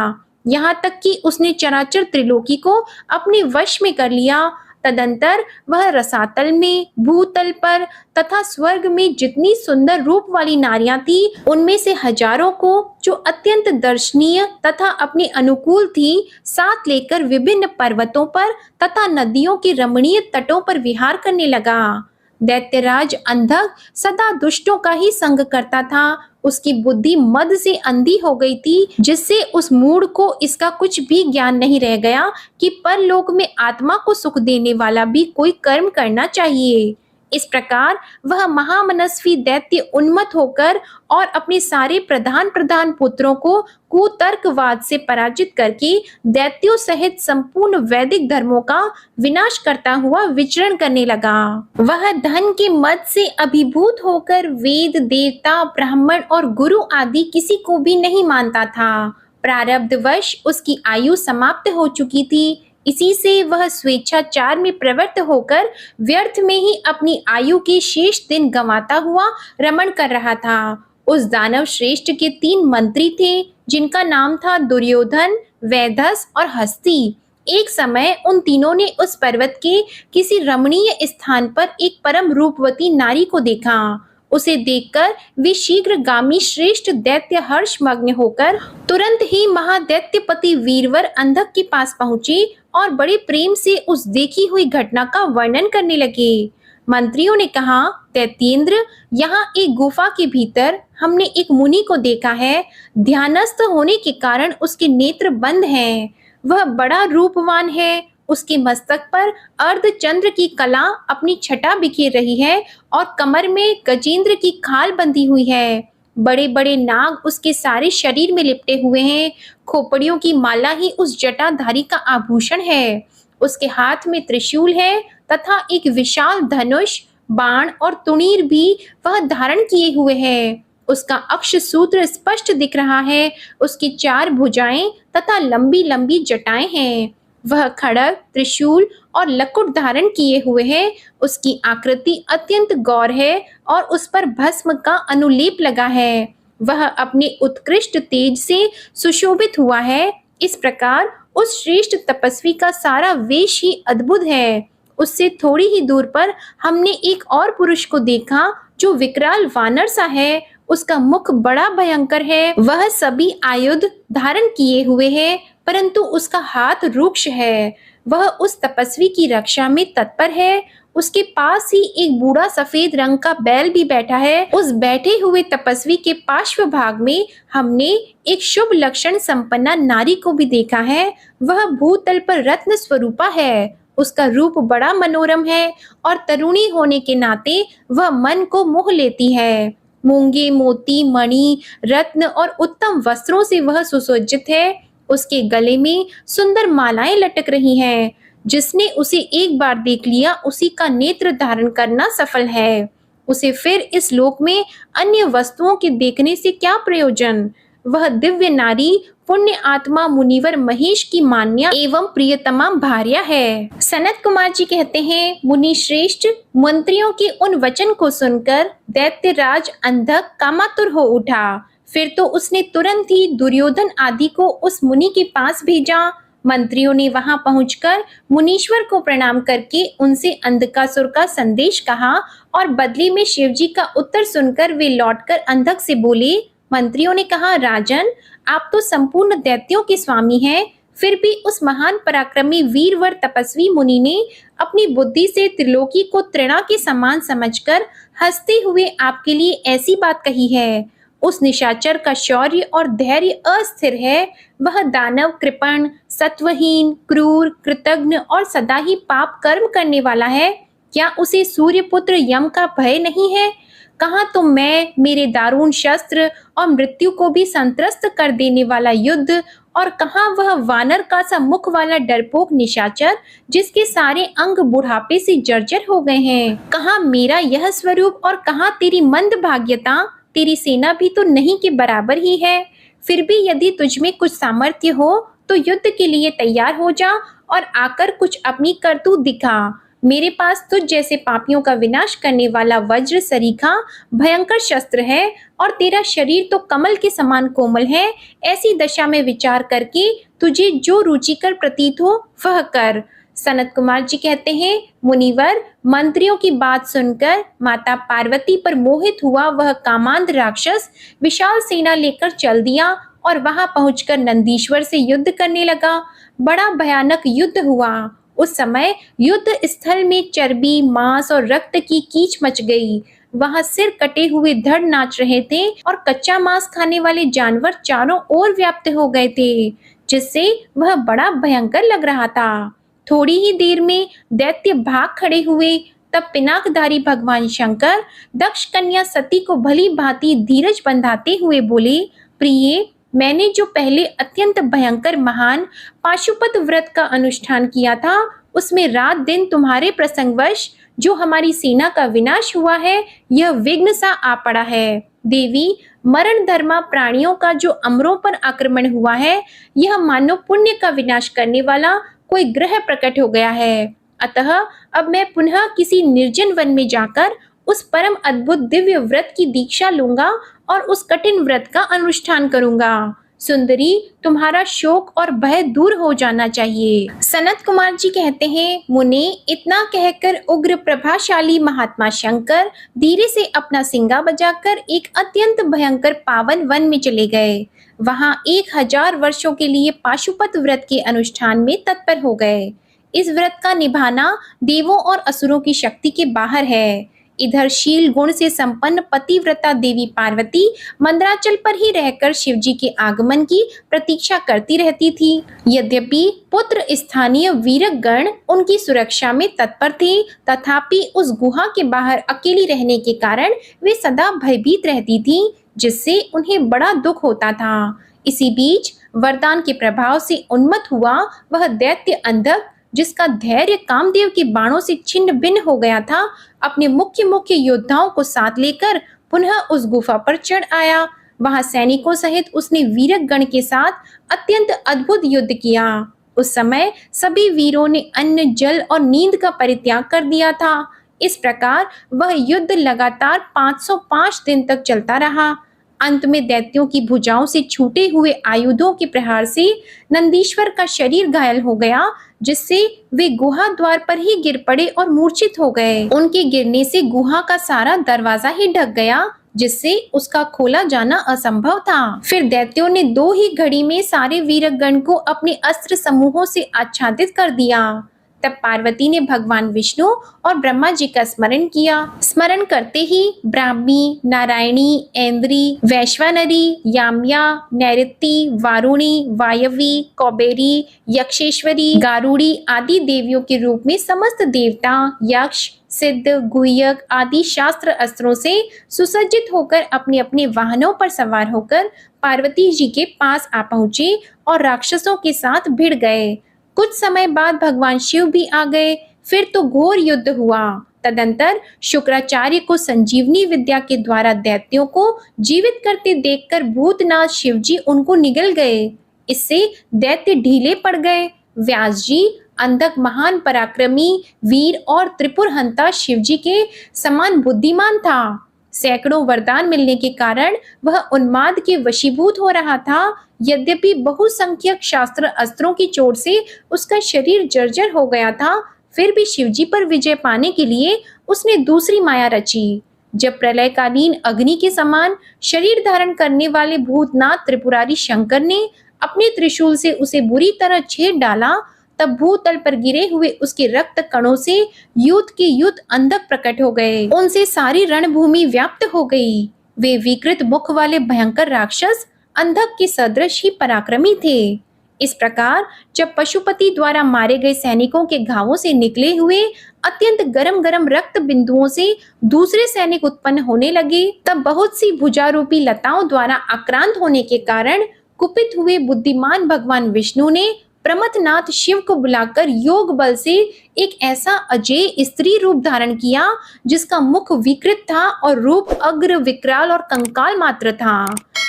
यहाँ तक कि उसने चराचर त्रिलोकी को अपने वश में कर लिया। तदंतर वह रसातल में, भूतल पर तथा स्वर्ग में जितनी सुंदर रूप वाली नारियां थी, उनमें से हजारों को जो अत्यंत दर्शनीय तथा अपने अनुकूल थी, साथ लेकर विभिन्न पर्वतों पर तथा नदियों के रमणीय तटों पर विहार करने लगा। दैत्यराज अंधक सदा दुष्टों का ही संग करता था। उसकी बुद्धि मद से अंधी हो गई थी, जिससे उस मूढ़ को इसका कुछ भी ज्ञान नहीं रह गया कि परलोक में आत्मा को सुख देने वाला भी कोई कर्म करना चाहिए। इस प्रकार वह महामनस्वी दैत्य उन्मत्त होकर और अपने सारे प्रधान पुत्रों को कुतर्कवाद से पराजित करके दैत्यों सहित संपूर्ण वैदिक धर्मों का विनाश करता हुआ विचरण करने लगा। वह धन के मद से अभिभूत होकर वेद, देवता, ब्राह्मण और गुरु आदि किसी को भी नहीं मानता था। प्रारब्धवश उसकी आयु समाप्त हो चुकी थी। इसी से वह स्वेच्छाचार में प्रवृत्त होकर व्यर्थ में ही अपनी आयु के शेष दिन गंवाता हुआ रमण कर रहा था। उस दानव श्रेष्ठ के 3 मंत्री थे, जिनका नाम था दुर्योधन, वैधस और हस्ती। एक समय उन तीनों ने उस पर्वत के किसी रमणीय स्थान पर एक परम रूपवती नारी को देखा। उसे देखकर वे शीघ्रगामी श्रेष्ठ दैत्य हर्षमग्न होकर तुरंत ही महादैत्यपति वीरवर अंधक के पास पहुंचे और बड़े प्रेम से उस देखी हुई घटना का वर्णन करने लगे। मंत्रियों ने कहा, दैत्येंद्र, यहाँ एक गुफा के भीतर हमने एक मुनि को देखा है। ध्यानस्थ होने के कारण उसके नेत्र बंद हैं। वह बड़ा रूपवान है। उसके मस्तक पर अर्धचंद्र की कला अपनी छटा बिखेर रही है और कमर में गजेंद्र की खाल बंधी हुई है। बड़े बड़े नाग उसके सारे शरीर में लिपटे हुए हैं। खोपड़ियों की माला ही उस जटाधारी का आभूषण है। उसके हाथ में त्रिशूल है तथा एक विशाल धनुष, बाण और तुणीर भी वह धारण किए हुए है। उसका अक्ष सूत्र स्पष्ट दिख रहा है। उसकी 4 भुजाएं तथा लंबी लंबी जटाएं हैं। वह खड़ग, त्रिशूल और लकुट धारण किए हुए है। उसकी आकृति अत्यंत गौर है और उस पर भस्म का अनुलेप लगा है। वह अपने उत्कृष्ट तेज से सुशोभित हुआ है। इस प्रकार उस श्रेष्ठ तपस्वी का सारा वेश ही अद्भुत है। उससे थोड़ी ही दूर पर हमने एक और पुरुष को देखा जो विकराल वानर सा है। उसका मुख बड़ा भयंकर है। वह सभी आयुध धारण किए हुए है, परंतु उसका हाथ रुक्ष है। वह उस तपस्वी की रक्षा में तत्पर है। उसके पास ही एक बूढ़ा सफेद रंग का बैल भी बैठा है। उस बैठे हुए तपस्वी के पार्श्व भाग में हमने एक शुभ लक्षण संपन्ना नारी को भी देखा है। वह भूतल पर रत्न स्वरूपा है। उसका रूप बड़ा मनोरम है और तरुणी होने के नाते वह मन को मोह लेती है। मूंगे, मोती, मणि, रत्न और उत्तम वस्त्रों से वह सुसज्जित है। उसके गले में सुंदर मालाएं लटक रही हैं। जिसने उसे एक बार देख लिया उसी का नेत्र धारण करना सफल है। उसे फिर इस लोक में अन्य वस्तुओं के देखने से क्या प्रयोजन। वह दिव्य नारी पुण्य आत्मा मुनिवर महेश की मान्या एवं प्रियतमा भार्या है। सनत कुमार जी कहते हैं, मुनि श्रेष्ठ, मंत्रियों के उन वचन को सुनकर दैत्यराज अंधक कामातुर हो उठा। फिर तो उसने तुरंत ही दुर्योधन आदि को उस मुनि के पास भेजा। मंत्रियों ने वहां पहुंचकर मुनीश्वर को प्रणाम करके उनसे अंधकासुर का संदेश कहा और बदले में शिवजी का उत्तर सुनकर वे लौटकर अंधक से बोले। मंत्रियों ने कहा, राजन, आप तो संपूर्ण दैत्यों के स्वामी हैं, फिर भी उस महान पराक्रमी वीरवर तपस्वी मुनि ने अपनी बुद्धि से त्रिलोकी को तृणा के समान समझकर हंसते हुए आपके लिए ऐसी बात कही है। उस निशाचर का शौर्य और धैर्य अस्थिर है। वह दानव कृपण, सत्वहीन, क्रूर, कृतघ्न और सदा ही पाप कर्म करने वाला है। क्या उसे सूर्यपुत्र यम का भय नहीं है? कहाँ तो मैं, मेरे दारुण शस्त्र और मृत्यु को भी संत्रस्त कर देने वाला युद्ध, और कहाँ वह वानर का सा मुख वाला डरपोक निशाचर जिसके सारे अंग बुढ़ापे से जर्जर हो गए हैं। कहाँ मेरा यह स्वरूप और कहाँ तेरी मंदभाग्यता। तेरी सेना भी तो नहीं के बराबर ही है। फिर भी यदि तुझ में कुछ सामर्थ्य हो तो युद्ध के लिए तैयार हो जा और आकर कुछ अपनी करतूत दिखा। मेरे पास तुझ जैसे पापियों का विनाश करने वाला वज्र सरीखा भयंकर शस्त्र है और तेरा शरीर तो कमल के समान कोमल है। ऐसी दशा में विचार करके तुझे जो रुचिकर प्रतीत हो वह कर। सनत कुमार जी कहते हैं, मुनिवर, मंत्रियों की बात सुनकर माता पार्वती पर मोहित हुआ वह कामांध राक्षस विशाल सेना लेकर चल दिया और वहां पहुंचकर नंदीश्वर से युद्ध करने लगा। बड़ा भयानक युद्ध हुआ। उस समय युद्ध स्थल में चर्बी, मांस और रक्त की कीच मच गई। वहां सिर कटे हुए धड़ नाच रहे थे और कच्चा मांस खाने वाले जानवर चारों ओर व्याप्त हो गए थे, जिससे वह बड़ा भयंकर लग रहा था। थोड़ी ही देर में दैत्य भाग खड़े हुए। तब पिनाकधारी भगवान शंकर दक्ष कन्या सती को भली भांति धीरज बंधाते हुए बोले, प्रिय, मैंने जो पहले अत्यंत भयंकर महान पाशुपत व्रत का अनुष्ठान किया था, उसमें रात दिन तुम्हारे प्रसंगवश जो हमारी सेना का विनाश हुआ है, यह विघ्न सा आ पड़ा है। देवी, मरण धर्मा प्राणियों का जो अमरों पर आक्रमण हुआ है, यह मानो पुण्य का विनाश करने वाला कोई ग्रह प्रकट हो गया है। अतः अब मैं पुनः किसी निर्जन वन में जाकर उस परम अद्भुत दिव्य व्रत की दीक्षा लूंगा और उस कठिन व्रत का अनुष्ठान करूंगा। सुंदरी, तुम्हारा शोक और भय दूर हो जाना चाहिए। सनत कुमार जी कहते हैं, मुने, इतना कहकर उग्र प्रभाशाली महात्मा शंकर धीरे से अपना सिंगा बजाकर एक अत्यंत भयंकर पावन वन में चले गए। वहां 1000 वर्षों के लिए पाशुपत व्रत के अनुष्ठान में तत्पर हो गए। इस व्रत का निभाना देवों और असुरों की शक्ति के बाहर है। इधर शील गुण से संपन्न पतिव्रता देवी पार्वती मंदराचल पर ही रहकर शिवजी के आगमन की प्रतीक्षा करती रहती थी। यद्यपि पुत्र स्थानीय वीरगण उनकी सुरक्षा में तत्पर थे, तथापि उस गुहा के बाहर अकेली रहने के कारण वे सदा भयभीत रहती थीं, जिससे उन्हें बड़ा दुख होता था। इसी बीच वरदान के प्रभाव से उन्मत्त हुआ वह दैत्य अंधक, जिसका धैर्य कामदेव के बाणों से छिन्न भिन्न हो गया था, अपने मुख्य योद्धाओं को साथ लेकर पुनः उस गुफा पर चढ़ आया। वहां सैनिकों सहित उसने वीरक गण के साथ अत्यंत अद्भुत युद्ध किया। उस समय सभी वीरों ने अन्न, जल और नींद का परित्याग कर दिया था। इस प्रकार वह युद्ध लगातार 505 दिन तक चलता रहा। अंत में दैत्यों की भुजाओं से छूटे हुए आयुधों के प्रहार से नंदीश्वर का शरीर घायल हो गया, जिससे वे गुहा द्वार पर ही गिर पड़े और मूर्छित हो गए। उनके गिरने से गुहा का सारा दरवाजा ही ढक गया, जिससे उसका खोला जाना असंभव था। फिर दैत्यों ने 2 ही घड़ी में सारे वीरगण को अपने अस्त्र समूहों से आच्छादित कर दिया। तब पार्वती ने भगवान विष्णु और ब्रह्मा जी का स्मरण किया। स्मरण करते ही ब्राह्मी, नारायणी, ऐन्द्री, वैश्वानरी, याम्या, नैऋति, वारुणी, वायवी, कौबेरी, यक्षेश्वरी, गारुड़ी आदि देवियों के रूप में समस्त देवता, यक्ष, सिद्ध, गुह्यक आदि शास्त्र अस्त्रों से सुसज्जित होकर अपने अपने वाहनों पर सवार होकर पार्वती जी के पास आ पहुंचे और राक्षसों के साथ भिड़ गए। कुछ समय बाद भगवान शिव भी आ गए। फिर तो घोर युद्ध हुआ। तदंतर शुक्राचार्य को संजीवनी विद्या के द्वारा दैत्यों को जीवित करते देखकर भूतनाथ शिवजी उनको निगल गए। इससे दैत्य ढीले पड़ गए। व्यास जी अंधक महान पराक्रमी वीर और त्रिपुरहंता शिवजी के समान बुद्धिमान था। सैकड़ों वरदान मिलने के कारण वह उन्माद के वशीभूत हो रहा था। यद्यपि बहुसंख्यक शास्त्र अस्त्रों की चोट से उसका शरीर जर्जर हो गया था, फिर भी शिवजी पर विजय पाने के लिए उसने दूसरी माया रची। जब प्रलयकालीन अग्नि के समान शरीर धारण करने वाले भूतनाथ त्रिपुरारी शंकर ने अपने त्रिशूल से उसे बुरी तरह छेद डाला, तब भूतल पर गिरे हुए उसके रक्त कणों से युद्ध के युद्ध अंधक प्रकट हो गए। उनसे सारी रणभूमि व्याप्त हो गई। वे विकृत मुख वाले भयंकर राक्षस अंधक के सदृश ही पराक्रमी थे। इस प्रकार जब पशुपति द्वारा मारे गए सैनिकों के घावों से निकले हुए अत्यंत गरम गरम रक्त बिंदुओं से दूसरे सैनिक उत्पन्न होने लगे, तब बहुत सी भुजारूपी लताओं द्वारा आक्रांत होने के कारण कुपित हुए बुद्धिमान भगवान विष्णु ने प्रमथनाथ शिव को बुलाकर योग बल से एक ऐसा अजेय स्त्री रूप धारण किया, जिसका मुख विकृत था और रूप अग्र, विकराल और कंकाल मात्र था।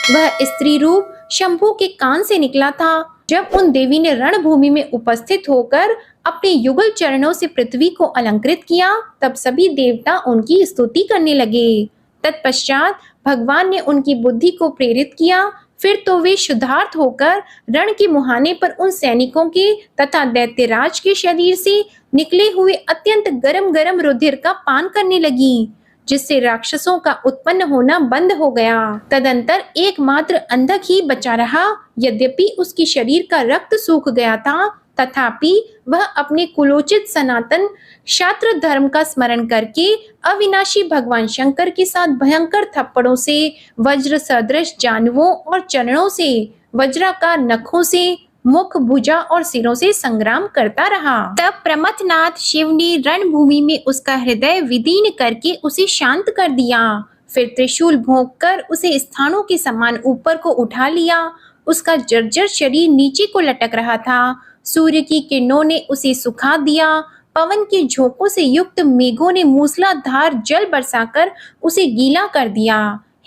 वह स्त्री रूप शंभु के कान से निकला था। जब उन देवी ने रणभूमि में उपस्थित होकर अपने युगल चरणों से पृथ्वी को अलंकृत किया, तब सभी देवता उनकी स्तुति करने लगे। तत्पश्चात भगवान ने उनकी बुद्धि को प्रेरित किया। फिर तो वे शुद्धार्थ होकर रण के मुहाने पर उन सैनिकों के तथा दैत्यराज के शरीर से निकले हुए अत्यंत गरम गरम रुधिर का पान करने लगी, जिससे राक्षसों का उत्पन्न होना बंद हो गया। तदंतर एकमात्र अंधक ही बचा रहा। यद्यपि उसके शरीर का रक्त सूख गया था, तथापि वह अपने कुलोचित सनातन क्षात्र धर्म का स्मरण करके अविनाशी भगवान शंकर के साथ भयंकर थप्पड़ों से, वज्र सदृश जानुओं और चरणों से, वज्राकार नखों से, मुख, भुजा और सिरों से संग्राम करता रहा। तब प्रमथनाथ शिव ने रणभूमि में उसका हृदय विदीर्ण करके उसे शांत कर दिया। फिर त्रिशूल भोंककर उसे स्थानों के समान ऊपर को उठा लिया। उसका जर्जर शरीर नीचे को लटक रहा था। सूर्य की किरणों ने उसे सुखा दिया। पवन के झोंकों से युक्त मेघों ने मूसलाधार जल बरसाकर उसे गीला कर दिया।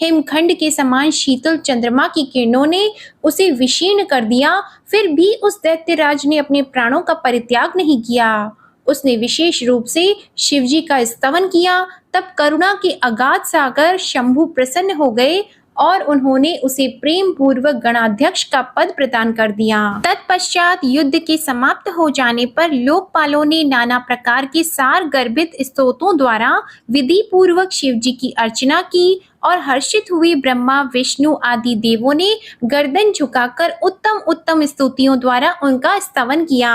हिमखंड के समान शीतल चंद्रमा की किरणों ने उसे विशीर्ण कर दिया। फिर भी उस दैत्यराज ने अपने प्राणों का परित्याग नहीं किया। उसने विशेष रूप से शिवजी का स्तवन किया। तब करुणा के अगाध सागर शंभु प्रसन्न हो गए और उन्होंने उसे प्रेम पूर्वक गणाध्यक्ष का पद प्रदान कर दिया। तत्पश्चात युद्ध के समाप्त हो जाने पर लोकपालों ने नाना प्रकार के सार गर्भित स्तोत्रों द्वारा विधि पूर्वक शिव जी की अर्चना की और हर्षित हुए ब्रह्मा विष्णु आदि देवों ने गर्दन झुकाकर उत्तम उत्तम स्तुतियों द्वारा उनका स्तवन किया।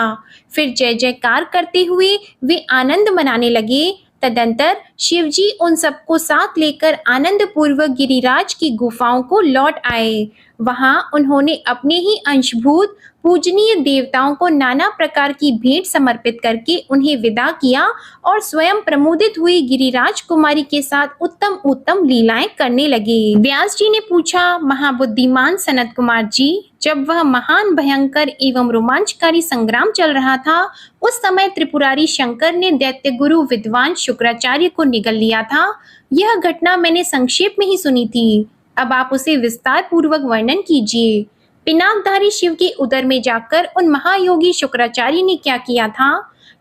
फिर जय जयकार करते हुए वे आनंद मनाने लगे। तदंतर शिवजी उन सबको साथ लेकर आनंद पूर्वक गिरिराज की गुफाओं को लौट आए। वहां उन्होंने अपने ही अंशभूत पूजनीय देवताओं को नाना प्रकार की भेंट समर्पित करके उन्हें विदा किया और स्वयं प्रमोदित हुई गिरिराज कुमारी के साथ उत्तम उत्तम लीलाएं करने लगे। व्यास जी ने पूछा, महाबुद्धिमान सनत कुमार जी, जब वह महान भयंकर एवं रोमांचकारी संग्राम चल रहा था, उस समय त्रिपुरारी शंकर ने दैत्य गुरु विद्वान शुक्राचार्य को निगल लिया था। यह घटना मैंने संक्षेप में ही सुनी थी, अब आप उसे विस्तार पूर्वक वर्णन कीजिए। पिनाकधारी शिव के उदर में जाकर उन महायोगी शुक्राचार्य ने क्या किया था?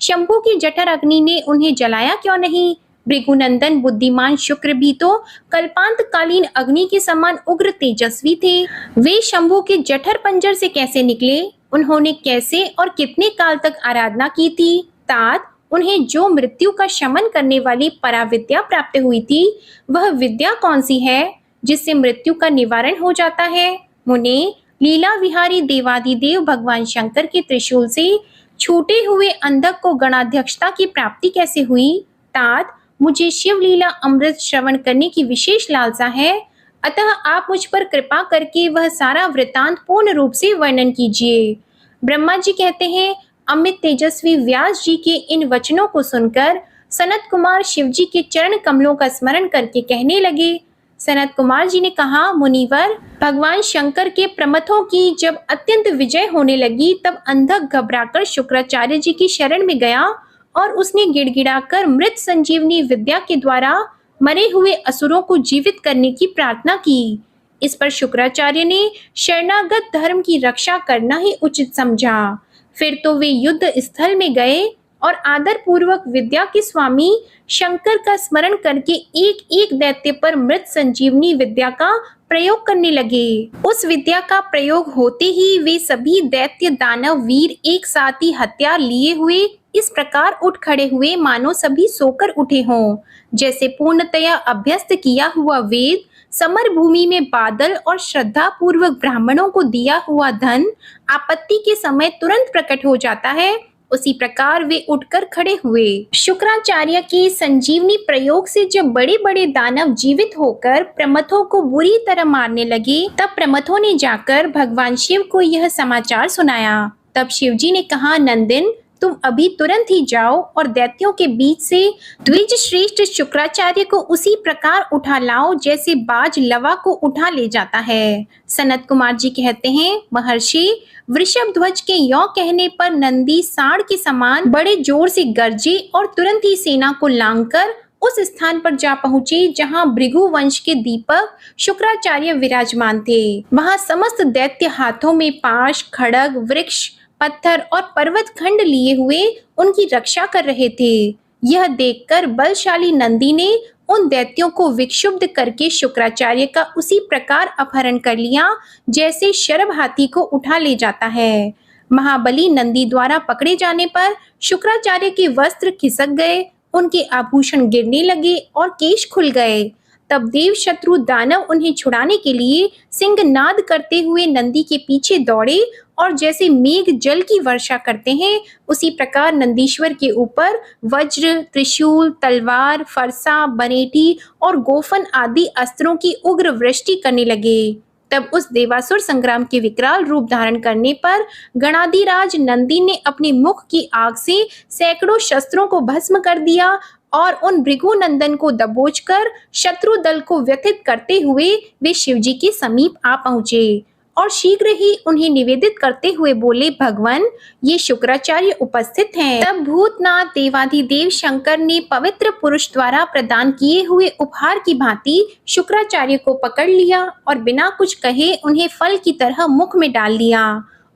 शंभु की जठर अग्नि ने उन्हें जलाया क्यों नहीं? भृगुनंदन बुद्धिमान शुक्र भी तो कल्पांतकालीन अग्नि के समान उग्र तेजस्वी थे। वे शंभु के जठर पंजर से कैसे निकले? उन्होंने कैसे और कितने काल तक आराधना की थी? तात, उन्हें जो मृत्यु का शमन करने वाली पराविद्या प्राप्त हुई थी, वह विद्या कौन सी है जिससे मृत्यु का निवारण हो जाता है? मुने, लीला विहारी देवादिदेव भगवान शंकर के त्रिशूल से छूटे हुए अंधक को गणाध्यक्षता की प्राप्ति कैसे हुई? तात, मुझे शिवलीला अमृत श्रवण करने की विशेष लालसा है, अतः आप मुझ पर कृपा करके वह सारा वृतांत पूर्ण रूप से वर्णन कीजिए। ब्रह्मा जी कहते हैं, अमित तेजस्वी व्यास जी के इन वचनों को सुनकर सनत कुमार शिव जी के चरण कमलों का स्मरण करके कहने लगे। सनत कुमार जी ने कहा, मुनिवर, भगवान शंकर के प्रमथों की जब अत्यंत विजय होने लगी, तब अंधक घबराकर शुक्राचार्य जी की शरण में गया और उसने गिड़गिड़ाकर मृत संजीवनी विद्या के द्वारा मरे हुए असुरों को जीवित करने की प्रार्थना की। इस पर शुक्राचार्य ने शरणागत धर्म की रक्षा करना ही उचित समझा। फिर तो वे युद्ध स्थल में गए और आदर पूर्वक विद्या के स्वामी शंकर का स्मरण करके एक एक दैत्य पर मृत संजीवनी विद्या का प्रयोग करने लगे। उस विद्या का प्रयोग होते ही वे सभी दैत्य दानव वीर एक साथ ही हथियार लिए हुए इस प्रकार उठ खड़े हुए मानो सभी सोकर उठे हों। जैसे पूर्णतया अभ्यस्त किया हुआ वेद समर भूमि में बादल और श्रद्धा पूर्वक ब्राह्मणों को दिया हुआ धन आपत्ति के समय तुरंत प्रकट हो जाता है, उसी प्रकार वे उठकर खड़े हुए। शुक्राचार्य के संजीवनी प्रयोग से जब बड़े बड़े दानव जीवित होकर प्रमथों को बुरी तरह मारने लगे, तब प्रमथों ने जाकर भगवान शिव को यह समाचार सुनाया। तब शिव जी ने कहा, नंदिन, तुम अभी तुरंत ही जाओ और दैत्यों के बीच से द्विज श्रेष्ठ शुक्राचार्य को उसी प्रकार उठा लाओ जैसे बाज लवा को उठा ले जाता है। सनत कुमार जी कहते हैं, महर्षि, वृषभ ध्वज के यों कहने पर नंदी सांड के समान बड़े जोर से गरजे और तुरंत ही सेना को लांघकर उस स्थान पर जा पहुंचे जहां भृगु वंश के दीपक शुक्राचार्य विराजमान थे। वहां समस्त दैत्य हाथों में पाश, खड़ग, वृक्ष, पत्थर और पर्वत खंड लिए हुए उनकी रक्षा कर रहे थे। यह देखकर बलशाली नंदी ने उन दैत्यों को विक्षुब्ध करके शुक्राचार्य का उसी प्रकार अपहरण कर लिया जैसे शरभ हाथी को उठा ले जाता है। महाबली नंदी द्वारा पकड़े जाने पर शुक्राचार्य के वस्त्र खिसक गए, उनके आभूषण गिरने लगे और केश खुल गए। तब देव शत्रु दानव उन्हें छुड़ाने के लिए सिंहनाद करते हुए नंदी के पीछे दौड़े और जैसे मेघ जल की वर्षा करते हैं, उसी प्रकार नंदीश्वर के ऊपर वज्र, त्रिशूल, तलवार, फरसा, बनेटी और गोफन आदि अस्त्रों की उग्र वृष्टि करने लगे। तब उस देवासुर संग्राम के विकराल रूप धारण करने पर गणाधिराज नंदी ने अपने मुख की आग से सैकड़ों शस्त्रों को भस्म कर दिया और उन भृगुनंदन को दबोचकर शत्रु दल को व्यथित करते हुए वे शिवजी के समीप आ पहुंचे और शीघ्र ही उन्हें निवेदित करते हुए बोले, भगवान, ये शुक्राचार्य उपस्थित हैं। तब भूतनाथ देवाधिदेव शंकर ने पवित्र पुरुष द्वारा प्रदान किए हुए उपहार की भांति शुक्राचार्य को पकड़ लिया और बिना कुछ कहे उन्हें फल की तरह मुख में डाल लिया।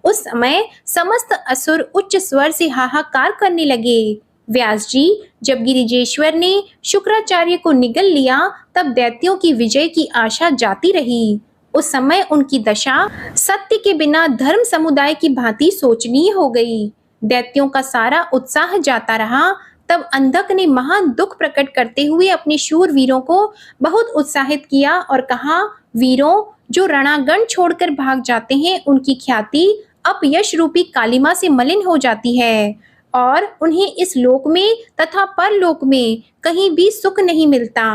उस समय समस्त असुर उच्च स्वर से हाहाकार करने लगे। व्यास जी, जब गिरिजेश्वर ने शुक्राचार्य को निगल लिया तब दैत्यों की विजय की आशा जाती रही। उस समय उनकी दशा सत्य के बिना धर्म समुदाय की भांति सोचनीय हो गई। दैत्यों का सारा उत्साह जाता रहा। तब अंधक ने महान दुख प्रकट करते हुए अपने शूर वीरों को बहुत उत्साहित किया और कहा, वीरों, जो रणांगण छोड़कर भाग जाते हैं उनकी ख्याति अपयश रूपी कालिमा से मलिन हो जाती है और उन्हें इस लोक में तथा परलोक में कहीं भी सुख नहीं मिलता।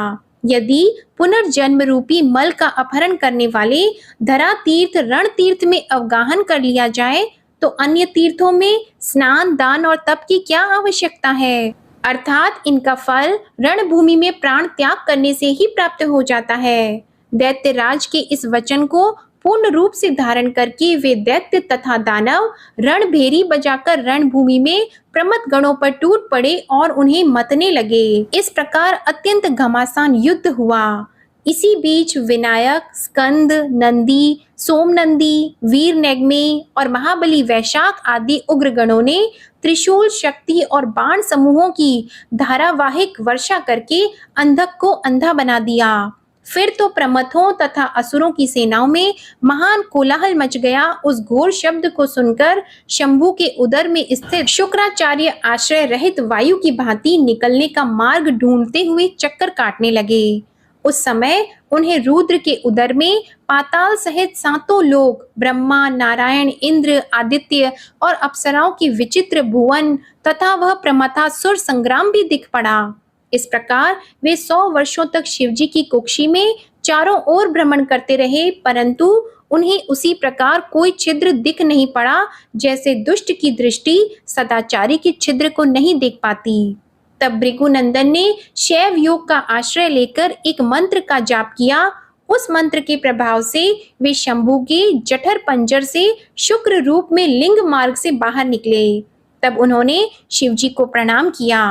यदि पुनर्जन्म रूपी मल का अपहरण करने वाले धरा तीर्थ रण तीर्थ में अवगाहन कर लिया जाए तो अन्य तीर्थों में स्नान, दान और तप की क्या आवश्यकता है? अर्थात इनका फल रणभूमि में प्राण त्याग करने से ही प्राप्त हो जाता है। दैत्यराज के इस वचन को पूर्ण रूप से धारण करके वे दैत्य तथा दानव रणभेरी बजाकर रणभूमि में प्रमथ गणों पर टूट पड़े और उन्हें मतने लगे। इस प्रकार अत्यंत घमासान युद्ध हुआ। इसी बीच विनायक, स्कंद, नंदी, सोमनंदी, वीर नेगमे और महाबली वैशाख आदि उग्र गणों ने त्रिशूल शक्ति और बाण समूहों की धारावाहिक वर्षा करके अंधक को अंधा बना दिया। फिर तो प्रमथों तथा असुरों की सेनाओं में महान कोलाहल मच गया। उस घोर शब्द को सुनकर शंभु के उदर में स्थित शुक्राचार्य आश्रय रहित वायु की भांति निकलने का मार्ग ढूंढते हुए चक्कर काटने लगे। उस समय उन्हें रुद्र के उदर में पाताल सहित सातों लोक, ब्रह्मा, नारायण, इंद्र, आदित्य और अप्सराओं की विचित्र भुवन तथा वह प्रमथासुर संग्राम भी दिख पड़ा। इस प्रकार वे 100 वर्षों तक शिवजी की कुक्षी में चारों ओर भ्रमण करते रहे, परंतु उन्हें उसी प्रकार कोई छिद्र दिख नहीं पड़ा जैसे दुष्ट की दृष्टि सदाचारी के छिद्र को नहीं देख पाती। तब भृगुनंदन ने शैव योग का आश्रय लेकर एक मंत्र का जाप किया। उस मंत्र के प्रभाव से वे शंभु के जठर पंजर से शुक्र रूप में लिंग मार्ग से बाहर निकले। तब उन्होंने शिवजी को प्रणाम किया।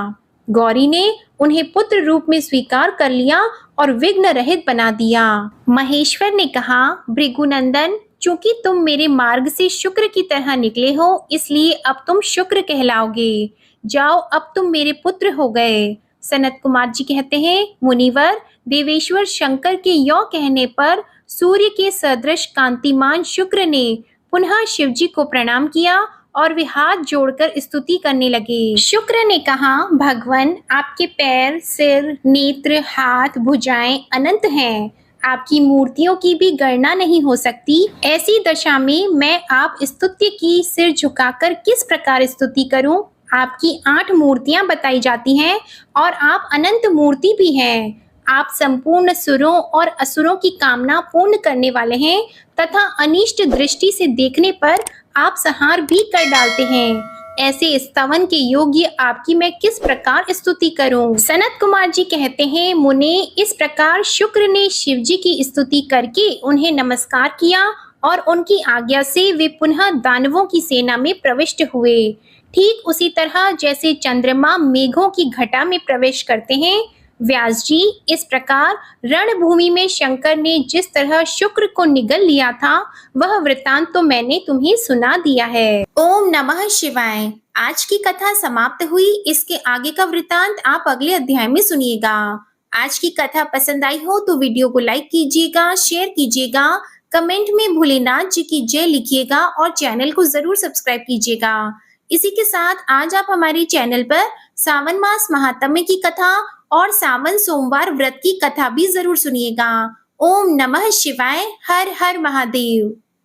गौरी ने उन्हें पुत्र रूप में स्वीकार कर लिया और विघ्न रहित बना दिया। महेश्वर ने कहा, भृगुनंदन, चूंकि तुम मेरे मार्ग से शुक्र की तरह निकले हो, इसलिए अब तुम शुक्र कहलाओगे। जाओ, अब तुम मेरे पुत्र हो गए। सनत कुमार जी कहते हैं, मुनिवर, देवेश्वर शंकर के यो कहने पर सूर्य के सदृश कांतिमान शुक्र ने पुनः शिवजी को प्रणाम किया और वे हाथ जोड़कर स्तुति करने लगे। शुक्र ने कहा, भगवान, आपके पैर, सिर, नेत्र, हाथ, भुजाएं अनंत हैं। आपकी मूर्तियों की भी गणना नहीं हो सकती। ऐसी दशा में मैं आप स्तुत्य की सिर झुकाकर किस प्रकार स्तुति करूं? आपकी 8 मूर्तियां बताई जाती हैं और आप अनंत मूर्ति भी हैं। आप संपूर्ण सुरों और असुरों की कामना पूर्ण करने वाले हैं तथा अनिष्ट दृष्टि से देखने पर आप संहार भी कर डालते हैं। ऐसे स्तवन के योग्य आपकी मैं किस प्रकार स्तुति करूं? सनत कुमार जी कहते हैं, मुने, इस प्रकार शुक्र ने शिवजी की स्तुति करके उन्हें नमस्कार किया और उनकी आज्ञा से वे पुनः दानवों की सेना में प्रविष्ट हुए। ठीक उसी तरह जैसे चंद्रमा मेघों की घटा में प्रवेश करते हैं। व्यास जी, इस प्रकार रणभूमि में शंकर ने जिस तरह शुक्र को निगल लिया था वह वृतांत तो मैंने तुम्हें सुना दिया है। ओम नमः शिवाय। आज की कथा समाप्त हुई। इसके आगे का वृतांत आप अगले अध्याय में सुनिएगा। आज की कथा पसंद आई हो तो वीडियो को लाइक कीजिएगा, शेयर कीजिएगा, कमेंट में भोलेनाथ जी की जय लिखिएगा और चैनल को जरूर सब्सक्राइब कीजिएगा। इसी के साथ आज आप हमारे चैनल पर सावन मास महात्म्य की कथा और सावन सोमवार व्रत की कथा भी जरूर सुनिएगा। ओम नमः शिवाय। हर हर महादेव।